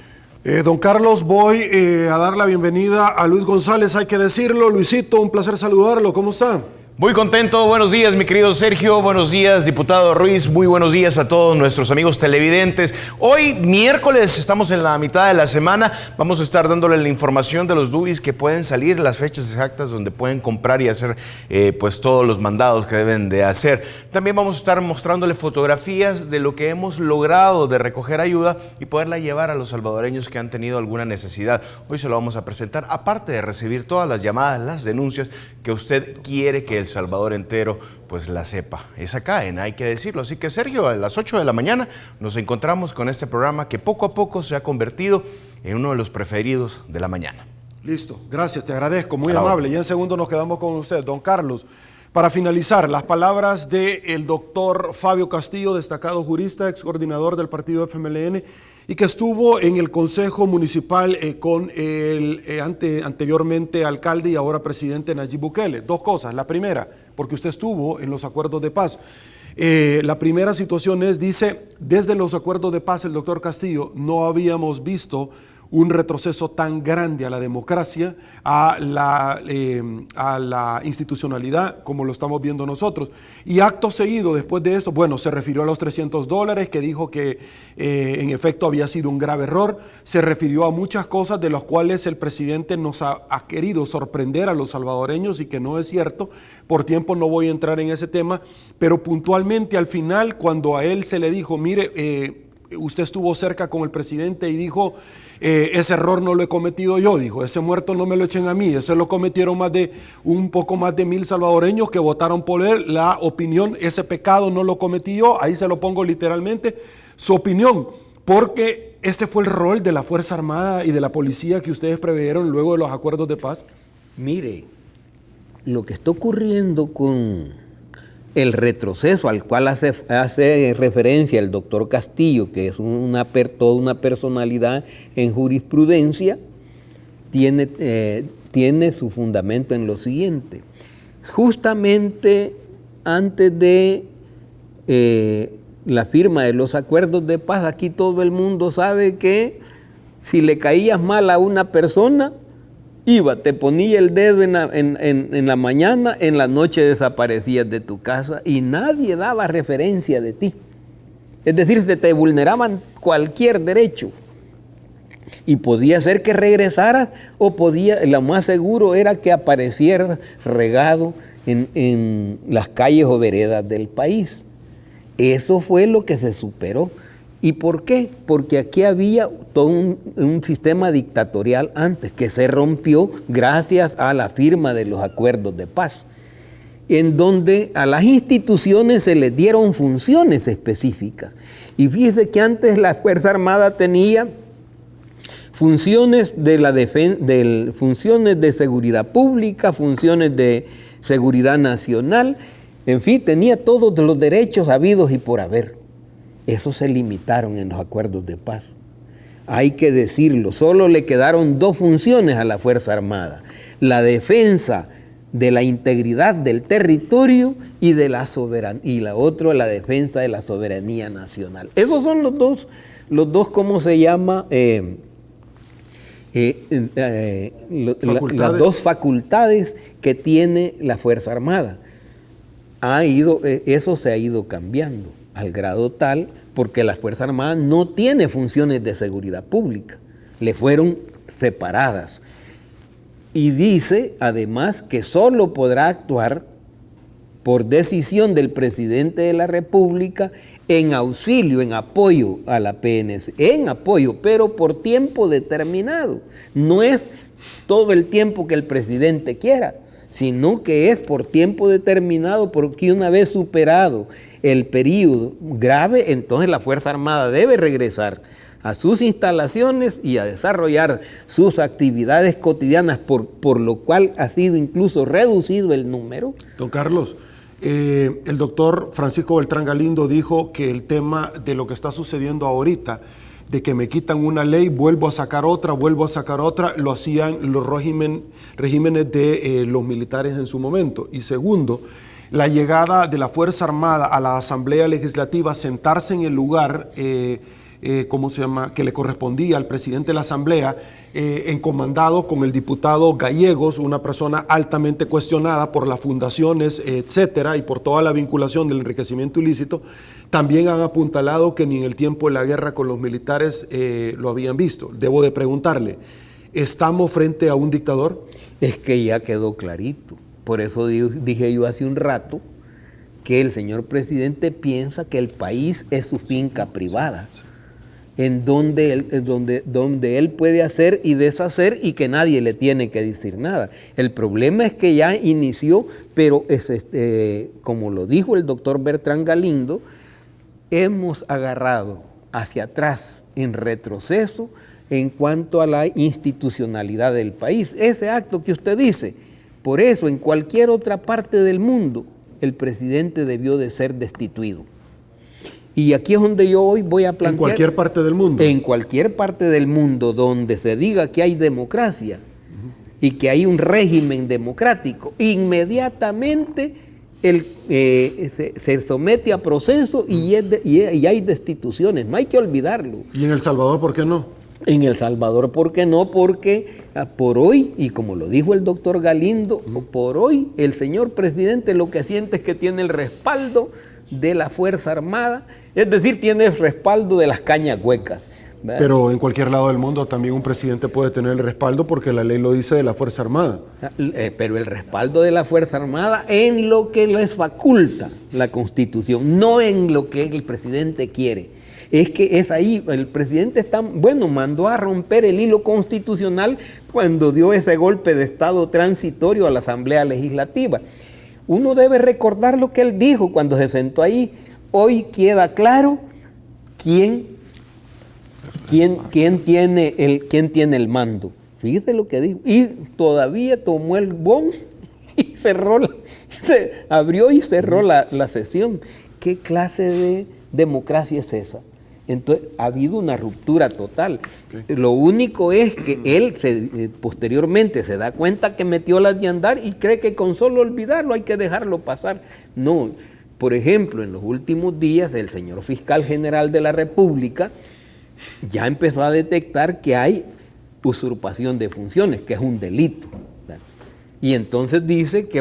Don Carlos, voy a dar la bienvenida a Luis González, hay que decirlo. Luisito, un placer saludarlo, ¿cómo está? Muy contento, buenos días mi querido Sergio, buenos días diputado Ruiz, muy buenos días a todos nuestros amigos televidentes. Hoy miércoles, estamos en la mitad de la semana, vamos a estar dándole la información de los DUIs que pueden salir, las fechas exactas donde pueden comprar y hacer pues todos los mandados que deben de hacer. También vamos a estar mostrándole fotografías de lo que hemos logrado de recoger ayuda y poderla llevar a los salvadoreños que han tenido alguna necesidad. Hoy se lo vamos a presentar, aparte de recibir todas las llamadas, las denuncias que usted quiere que El Salvador entero pues la sepa. Es acá Hay que decirlo. Así que Sergio, a las 8 de la mañana nos encontramos con este programa que poco a poco se ha convertido en uno de los preferidos de la mañana. Listo, gracias, te agradezco, muy amable. Y en segundo nos quedamos con usted. Don Carlos, para finalizar, las palabras del doctor Fabio Castillo, destacado jurista, ex coordinador del partido FMLN, y que estuvo en el Consejo Municipal con el anteriormente alcalde y ahora presidente Nayib Bukele. Dos cosas. La primera, porque usted estuvo en los acuerdos de paz. La primera situación es, dice, desde los acuerdos de paz, el doctor Castillo, no habíamos visto un retroceso tan grande a la democracia, a la institucionalidad, como lo estamos viendo nosotros. Y acto seguido, después de eso, bueno, se refirió a los $300, que dijo que en efecto había sido un grave error. Se refirió a muchas cosas de las cuales el presidente nos ha querido sorprender a los salvadoreños y que no es cierto. Por tiempo no voy a entrar en ese tema, pero puntualmente al final, cuando a él se le dijo, mire, usted estuvo cerca con el presidente y dijo, ese error no lo he cometido yo, dijo, ese muerto no me lo echen a mí, ese lo cometieron un poco más de 1,000 salvadoreños que votaron por él, la opinión, ese pecado no lo cometí yo, ahí se lo pongo literalmente, su opinión, porque este fue el rol de la Fuerza Armada y de la policía que ustedes preveyeron luego de los acuerdos de paz. Mire, lo que está ocurriendo con el retroceso al cual hace referencia el doctor Castillo, que es toda una personalidad en jurisprudencia, tiene su fundamento en lo siguiente. Justamente antes de la firma de los acuerdos de paz, aquí todo el mundo sabe que si le caías mal a una persona, te ponía el dedo en la mañana, en la noche desaparecías de tu casa y nadie daba referencia de ti. Es decir, te vulneraban cualquier derecho. Y podía ser que regresaras o lo más seguro era que aparecieras regado en las calles o veredas del país. Eso fue lo que se superó. ¿Y por qué? Porque aquí había todo un sistema dictatorial antes que se rompió gracias a la firma de los acuerdos de paz, en donde a las instituciones se les dieron funciones específicas. Y fíjese que antes la Fuerza Armada tenía funciones funciones de seguridad pública, funciones de seguridad nacional, en fin, tenía todos los derechos habidos y por haber. Eso se limitaron en los acuerdos de paz. Hay que decirlo, solo le quedaron 2 funciones a la Fuerza Armada: la defensa de la integridad del territorio y la otra, la defensa de la soberanía nacional. Esos son los dos ¿cómo se llama? Las 2 facultades que tiene la Fuerza Armada. Eso se ha ido cambiando al grado tal, porque la Fuerza Armada no tiene funciones de seguridad pública, le fueron separadas. Y dice además que solo podrá actuar por decisión del presidente de la República en auxilio, en apoyo a la PNC, pero por tiempo determinado. No es todo el tiempo que el presidente quiera, sino que es por tiempo determinado, porque una vez superado el periodo grave, entonces la Fuerza Armada debe regresar a sus instalaciones y a desarrollar sus actividades cotidianas, por lo cual ha sido incluso reducido el número. Don Carlos, el doctor Francisco Beltrán Galindo dijo que el tema de lo que está sucediendo ahorita, de que me quitan una ley, vuelvo a sacar otra, lo hacían los regímenes de los militares en su momento. Y segundo, la llegada de la Fuerza Armada a la Asamblea Legislativa, sentarse en el lugar, que le correspondía al presidente de la Asamblea, encomendado con el diputado Gallegos, una persona altamente cuestionada por las fundaciones, etcétera, y por toda la vinculación del enriquecimiento ilícito. También han apuntalado que ni en el tiempo de la guerra con los militares lo habían visto. Debo de preguntarle, ¿estamos frente a un dictador? Es que ya quedó clarito. Por eso dije yo hace un rato que el señor presidente piensa que el país es su finca privada, en donde él puede hacer y deshacer y que nadie le tiene que decir nada. El problema es que ya inició, pero como lo dijo el doctor Beltrán Galindo, hemos agarrado hacia atrás en retroceso en cuanto a la institucionalidad del país. Ese acto que usted dice, por eso en cualquier otra parte del mundo el presidente debió de ser destituido. Y aquí es donde yo hoy voy a plantear... En cualquier parte del mundo. En cualquier parte del mundo donde se diga que hay democracia y que hay un régimen democrático, inmediatamente se somete a proceso y hay destituciones. No hay que olvidarlo. ¿Y en El Salvador por qué no? En El Salvador, ¿por qué no? Porque por hoy, y como lo dijo el doctor Galindo, por hoy el señor presidente lo que siente es que tiene el respaldo de la Fuerza Armada, es decir, tiene el respaldo de las cañas huecas, ¿verdad? Pero en cualquier lado del mundo también un presidente puede tener el respaldo porque la ley lo dice de la Fuerza Armada. Pero el respaldo de la Fuerza Armada en lo que les faculta la Constitución, no en lo que el presidente quiere. Es que es ahí, el presidente mandó a romper el hilo constitucional cuando dio ese golpe de estado transitorio a la Asamblea Legislativa. Uno debe recordar lo que él dijo cuando se sentó ahí. Hoy queda claro quién tiene el mando. Fíjese lo que dijo. Y todavía tomó el bon y abrió y cerró la sesión. ¿Qué clase de democracia es esa? Entonces, ha habido una ruptura total. Okay. Lo único es que él posteriormente se da cuenta que metió las de andar y cree que con solo olvidarlo hay que dejarlo pasar. No. Por ejemplo, en los últimos días el señor fiscal general de la República ya empezó a detectar que hay usurpación de funciones, que es un delito. Y entonces dice que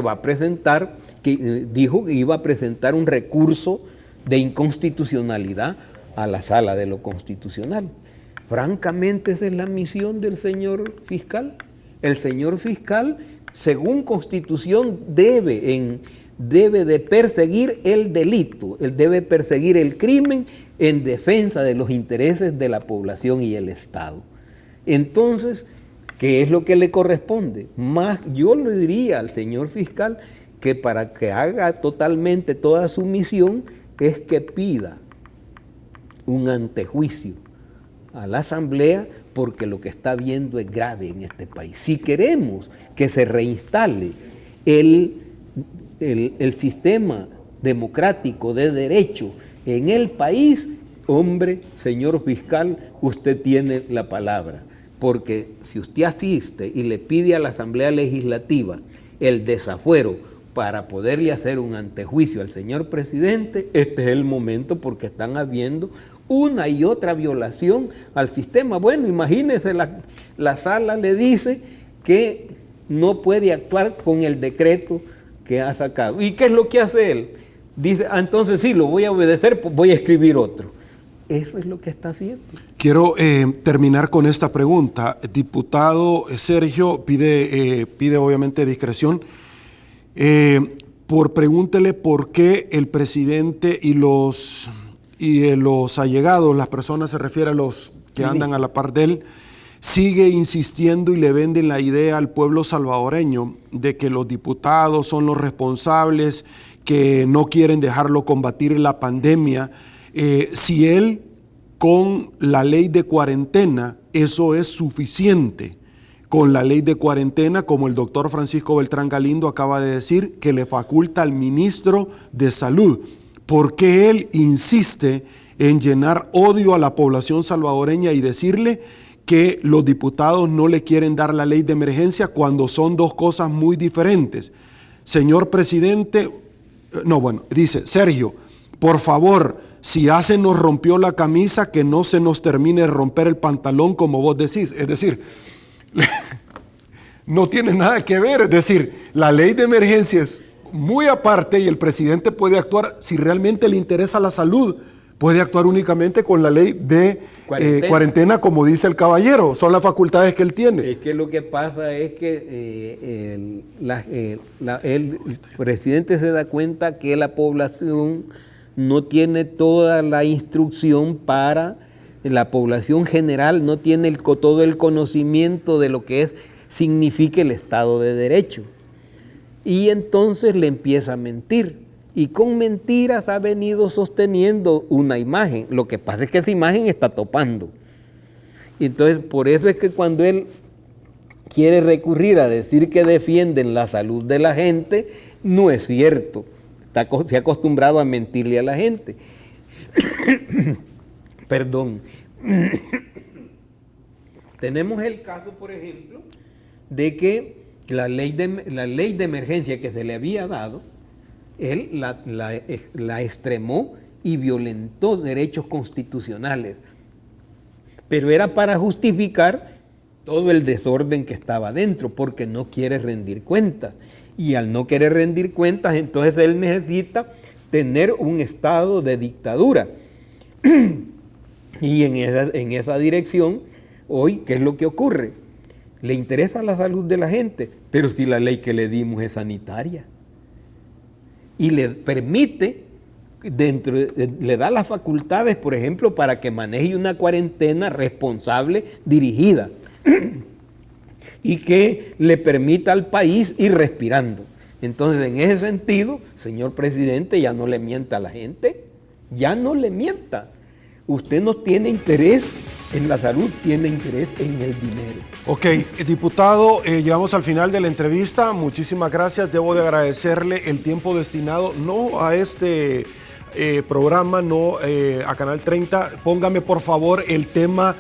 dijo que iba a presentar un recurso de inconstitucionalidad a la Sala de lo Constitucional. Francamente, esa es la misión del señor fiscal. El señor fiscal, según Constitución, debe de perseguir el delito, él debe perseguir el crimen en defensa de los intereses de la población y el Estado. Entonces, ¿qué es lo que le corresponde? Más, yo le diría al señor fiscal que para que haga totalmente toda su misión es que pida un antejuicio a la Asamblea, porque lo que está viendo es grave en este país. Si queremos que se reinstale el sistema democrático de derecho en el país, hombre, señor fiscal, usted tiene la palabra, porque si usted asiste y le pide a la Asamblea Legislativa el desafuero para poderle hacer un antejuicio al señor presidente, este es el momento, porque están habiendo una y otra violación al sistema. Bueno, imagínese, la sala le dice que no puede actuar con el decreto que ha sacado. ¿Y qué es lo que hace él? Dice, entonces sí, lo voy a obedecer, pues voy a escribir otro. Eso es lo que está haciendo. Quiero terminar con esta pregunta. Diputado Sergio pide obviamente discreción. Pregúntele por qué el presidente y los allegados, las personas, se refiere a los que andan a la par de él, sigue insistiendo y le venden la idea al pueblo salvadoreño de que los diputados son los responsables, que no quieren dejarlo combatir la pandemia. Si él, con la ley de cuarentena, eso es suficiente. Con la ley de cuarentena, como el doctor Francisco Beltrán Galindo acaba de decir, que le faculta al ministro de Salud. ¿Por qué él insiste en llenar odio a la población salvadoreña y decirle que los diputados no le quieren dar la ley de emergencia cuando son dos cosas muy diferentes? Señor presidente, dice, Sergio, por favor, si ya se nos rompió la camisa, que no se nos termine de romper el pantalón como vos decís. Es decir, no tiene nada que ver. Es decir, la ley de emergencia es muy aparte y el presidente puede actuar, si realmente le interesa la salud, puede actuar únicamente con la ley de cuarentena, como dice el caballero. Son las facultades que él tiene. Es que lo que pasa es que el presidente se da cuenta que la población no tiene toda la instrucción para, la población general no tiene todo el conocimiento de lo que significa el Estado de Derecho. Y entonces le empieza a mentir. Y con mentiras ha venido sosteniendo una imagen. Lo que pasa es que esa imagen está topando. Y entonces, por eso es que cuando él quiere recurrir a decir que defienden la salud de la gente, no es cierto. Se ha acostumbrado a mentirle a la gente. Perdón. Tenemos el caso, por ejemplo, de que la ley de emergencia que se le había dado, él la extremó y violentó derechos constitucionales. Pero era para justificar todo el desorden que estaba dentro, porque no quiere rendir cuentas. Y al no querer rendir cuentas, entonces él necesita tener un estado de dictadura. Y en esa dirección, hoy, ¿qué es lo que ocurre? Le interesa la salud de la gente, pero si la ley que le dimos es sanitaria. Y le permite, le da las facultades, por ejemplo, para que maneje una cuarentena responsable, dirigida, y que le permita al país ir respirando. Entonces, en ese sentido, señor presidente, ya no le mienta a la gente, ya no le mienta. Usted no tiene interés en la salud, tiene interés en el dinero. Ok, diputado, llegamos al final de la entrevista. Muchísimas gracias. Debo de agradecerle el tiempo destinado, no a este programa, no a Canal 30. Póngame, por favor, el tema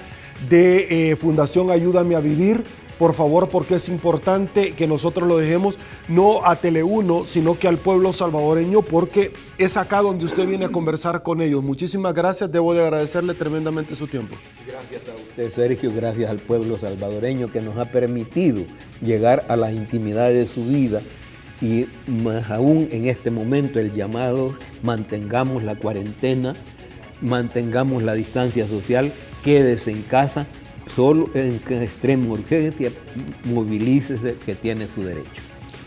de Fundación Ayúdame a Vivir, por favor, porque es importante que nosotros lo dejemos no a Tele1, sino que al pueblo salvadoreño, porque es acá donde usted viene a conversar con ellos. Muchísimas gracias, debo de agradecerle tremendamente su tiempo. Gracias a usted, Sergio, gracias al pueblo salvadoreño que nos ha permitido llegar a las intimidades de su vida, y más aún en este momento el llamado: mantengamos la cuarentena, mantengamos la distancia social, quédese en casa. Solo en extrema urgencia, movilícese, que tiene su derecho.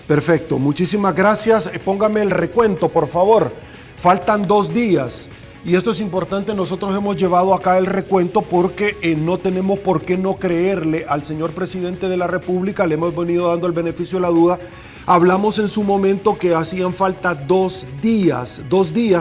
Perfecto, muchísimas gracias. Póngame el recuento, por favor. Faltan 2 días. Y esto es importante, nosotros hemos llevado acá el recuento porque no tenemos por qué no creerle al señor presidente de la República. Le hemos venido dando el beneficio de la duda. Hablamos en su momento que hacían falta 2 días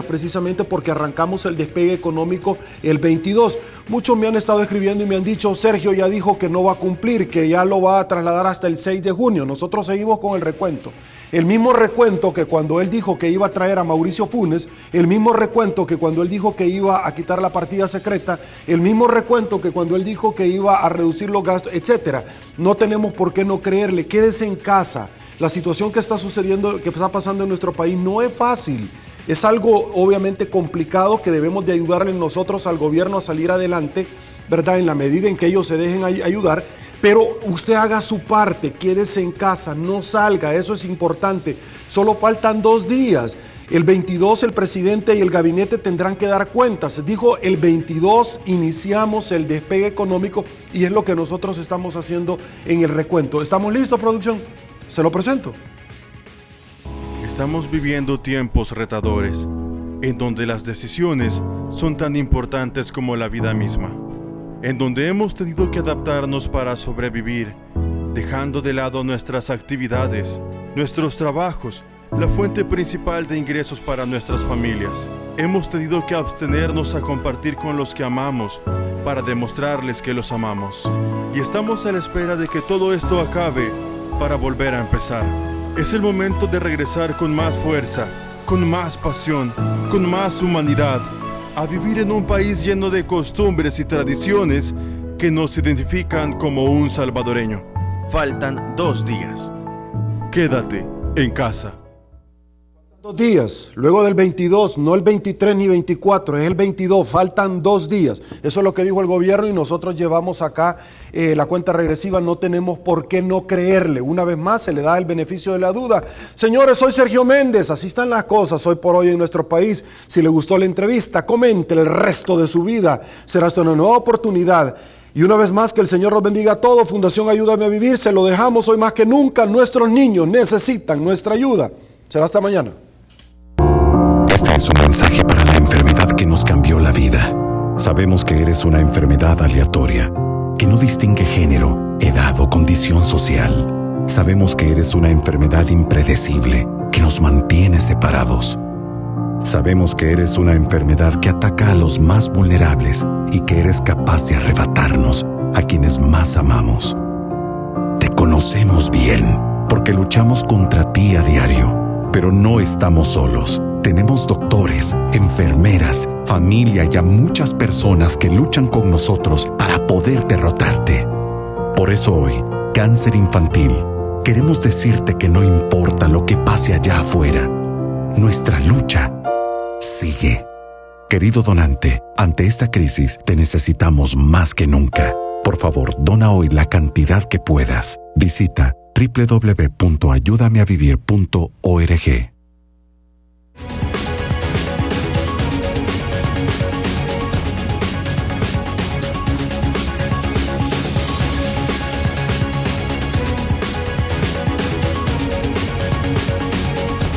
precisamente porque arrancamos el despegue económico el 22. Muchos me han estado escribiendo y me han dicho: Sergio ya dijo que no va a cumplir, que ya lo va a trasladar hasta el 6 de junio. Nosotros seguimos con el recuento. El mismo recuento que cuando él dijo que iba a traer a Mauricio Funes, el mismo recuento que cuando él dijo que iba a quitar la partida secreta, el mismo recuento que cuando él dijo que iba a reducir los gastos, etcétera. No tenemos por qué no creerle. Quédese en casa. La situación que está sucediendo, que está pasando en nuestro país, no es fácil. Es algo obviamente complicado que debemos de ayudarle nosotros al gobierno a salir adelante, ¿verdad? En la medida en que ellos se dejen ayudar. Pero usted haga su parte, quédese en casa, no salga, eso es importante. Solo faltan 2 días. El 22 el presidente y el gabinete tendrán que dar cuentas. Dijo, el 22 iniciamos el despegue económico y es lo que nosotros estamos haciendo en el recuento. ¿Estamos listos, producción? Se lo presento. Estamos viviendo tiempos retadores, en donde las decisiones son tan importantes como la vida misma, en donde hemos tenido que adaptarnos para sobrevivir, dejando de lado nuestras actividades, nuestros trabajos, la fuente principal de ingresos para nuestras familias. Hemos tenido que abstenernos a compartir con los que amamos para demostrarles que los amamos. Y estamos a la espera de que todo esto acabe para volver a empezar. Es el momento de regresar con más fuerza, con más pasión, con más humanidad, a vivir en un país lleno de costumbres y tradiciones que nos identifican como un salvadoreño. Faltan 2 días. Quédate en casa. 2 días, luego del 22, no el 23 ni 24, es el 22, faltan 2 días. Eso es lo que dijo el gobierno y nosotros llevamos acá la cuenta regresiva, no tenemos por qué no creerle. Una vez más se le da el beneficio de la duda. Señores, soy Sergio Méndez, así están las cosas hoy por hoy en nuestro país. Si le gustó la entrevista, comente el resto de su vida, será hasta una nueva oportunidad. Y una vez más, que el Señor los bendiga a todos. Fundación Ayúdame a Vivir, se lo dejamos hoy más que nunca. Nuestros niños necesitan nuestra ayuda. Será hasta mañana. Este es un mensaje para la enfermedad que nos cambió la vida. Sabemos que eres una enfermedad aleatoria, que no distingue género, edad o condición social. Sabemos que eres una enfermedad impredecible, que nos mantiene separados. Sabemos que eres una enfermedad que ataca a los más vulnerables y que eres capaz de arrebatarnos a quienes más amamos. Te conocemos bien, porque luchamos contra ti a diario, pero no estamos solos. Tenemos doctores, enfermeras familia y a muchas personas que luchan con nosotros para poder derrotarte. Por eso hoy, Cáncer Infantil, queremos decirte que no importa lo que pase allá afuera, nuestra lucha sigue. Querido donante, ante esta crisis te necesitamos más que nunca. Por favor, dona hoy la cantidad que puedas. Visita www.ayudameavivir.org.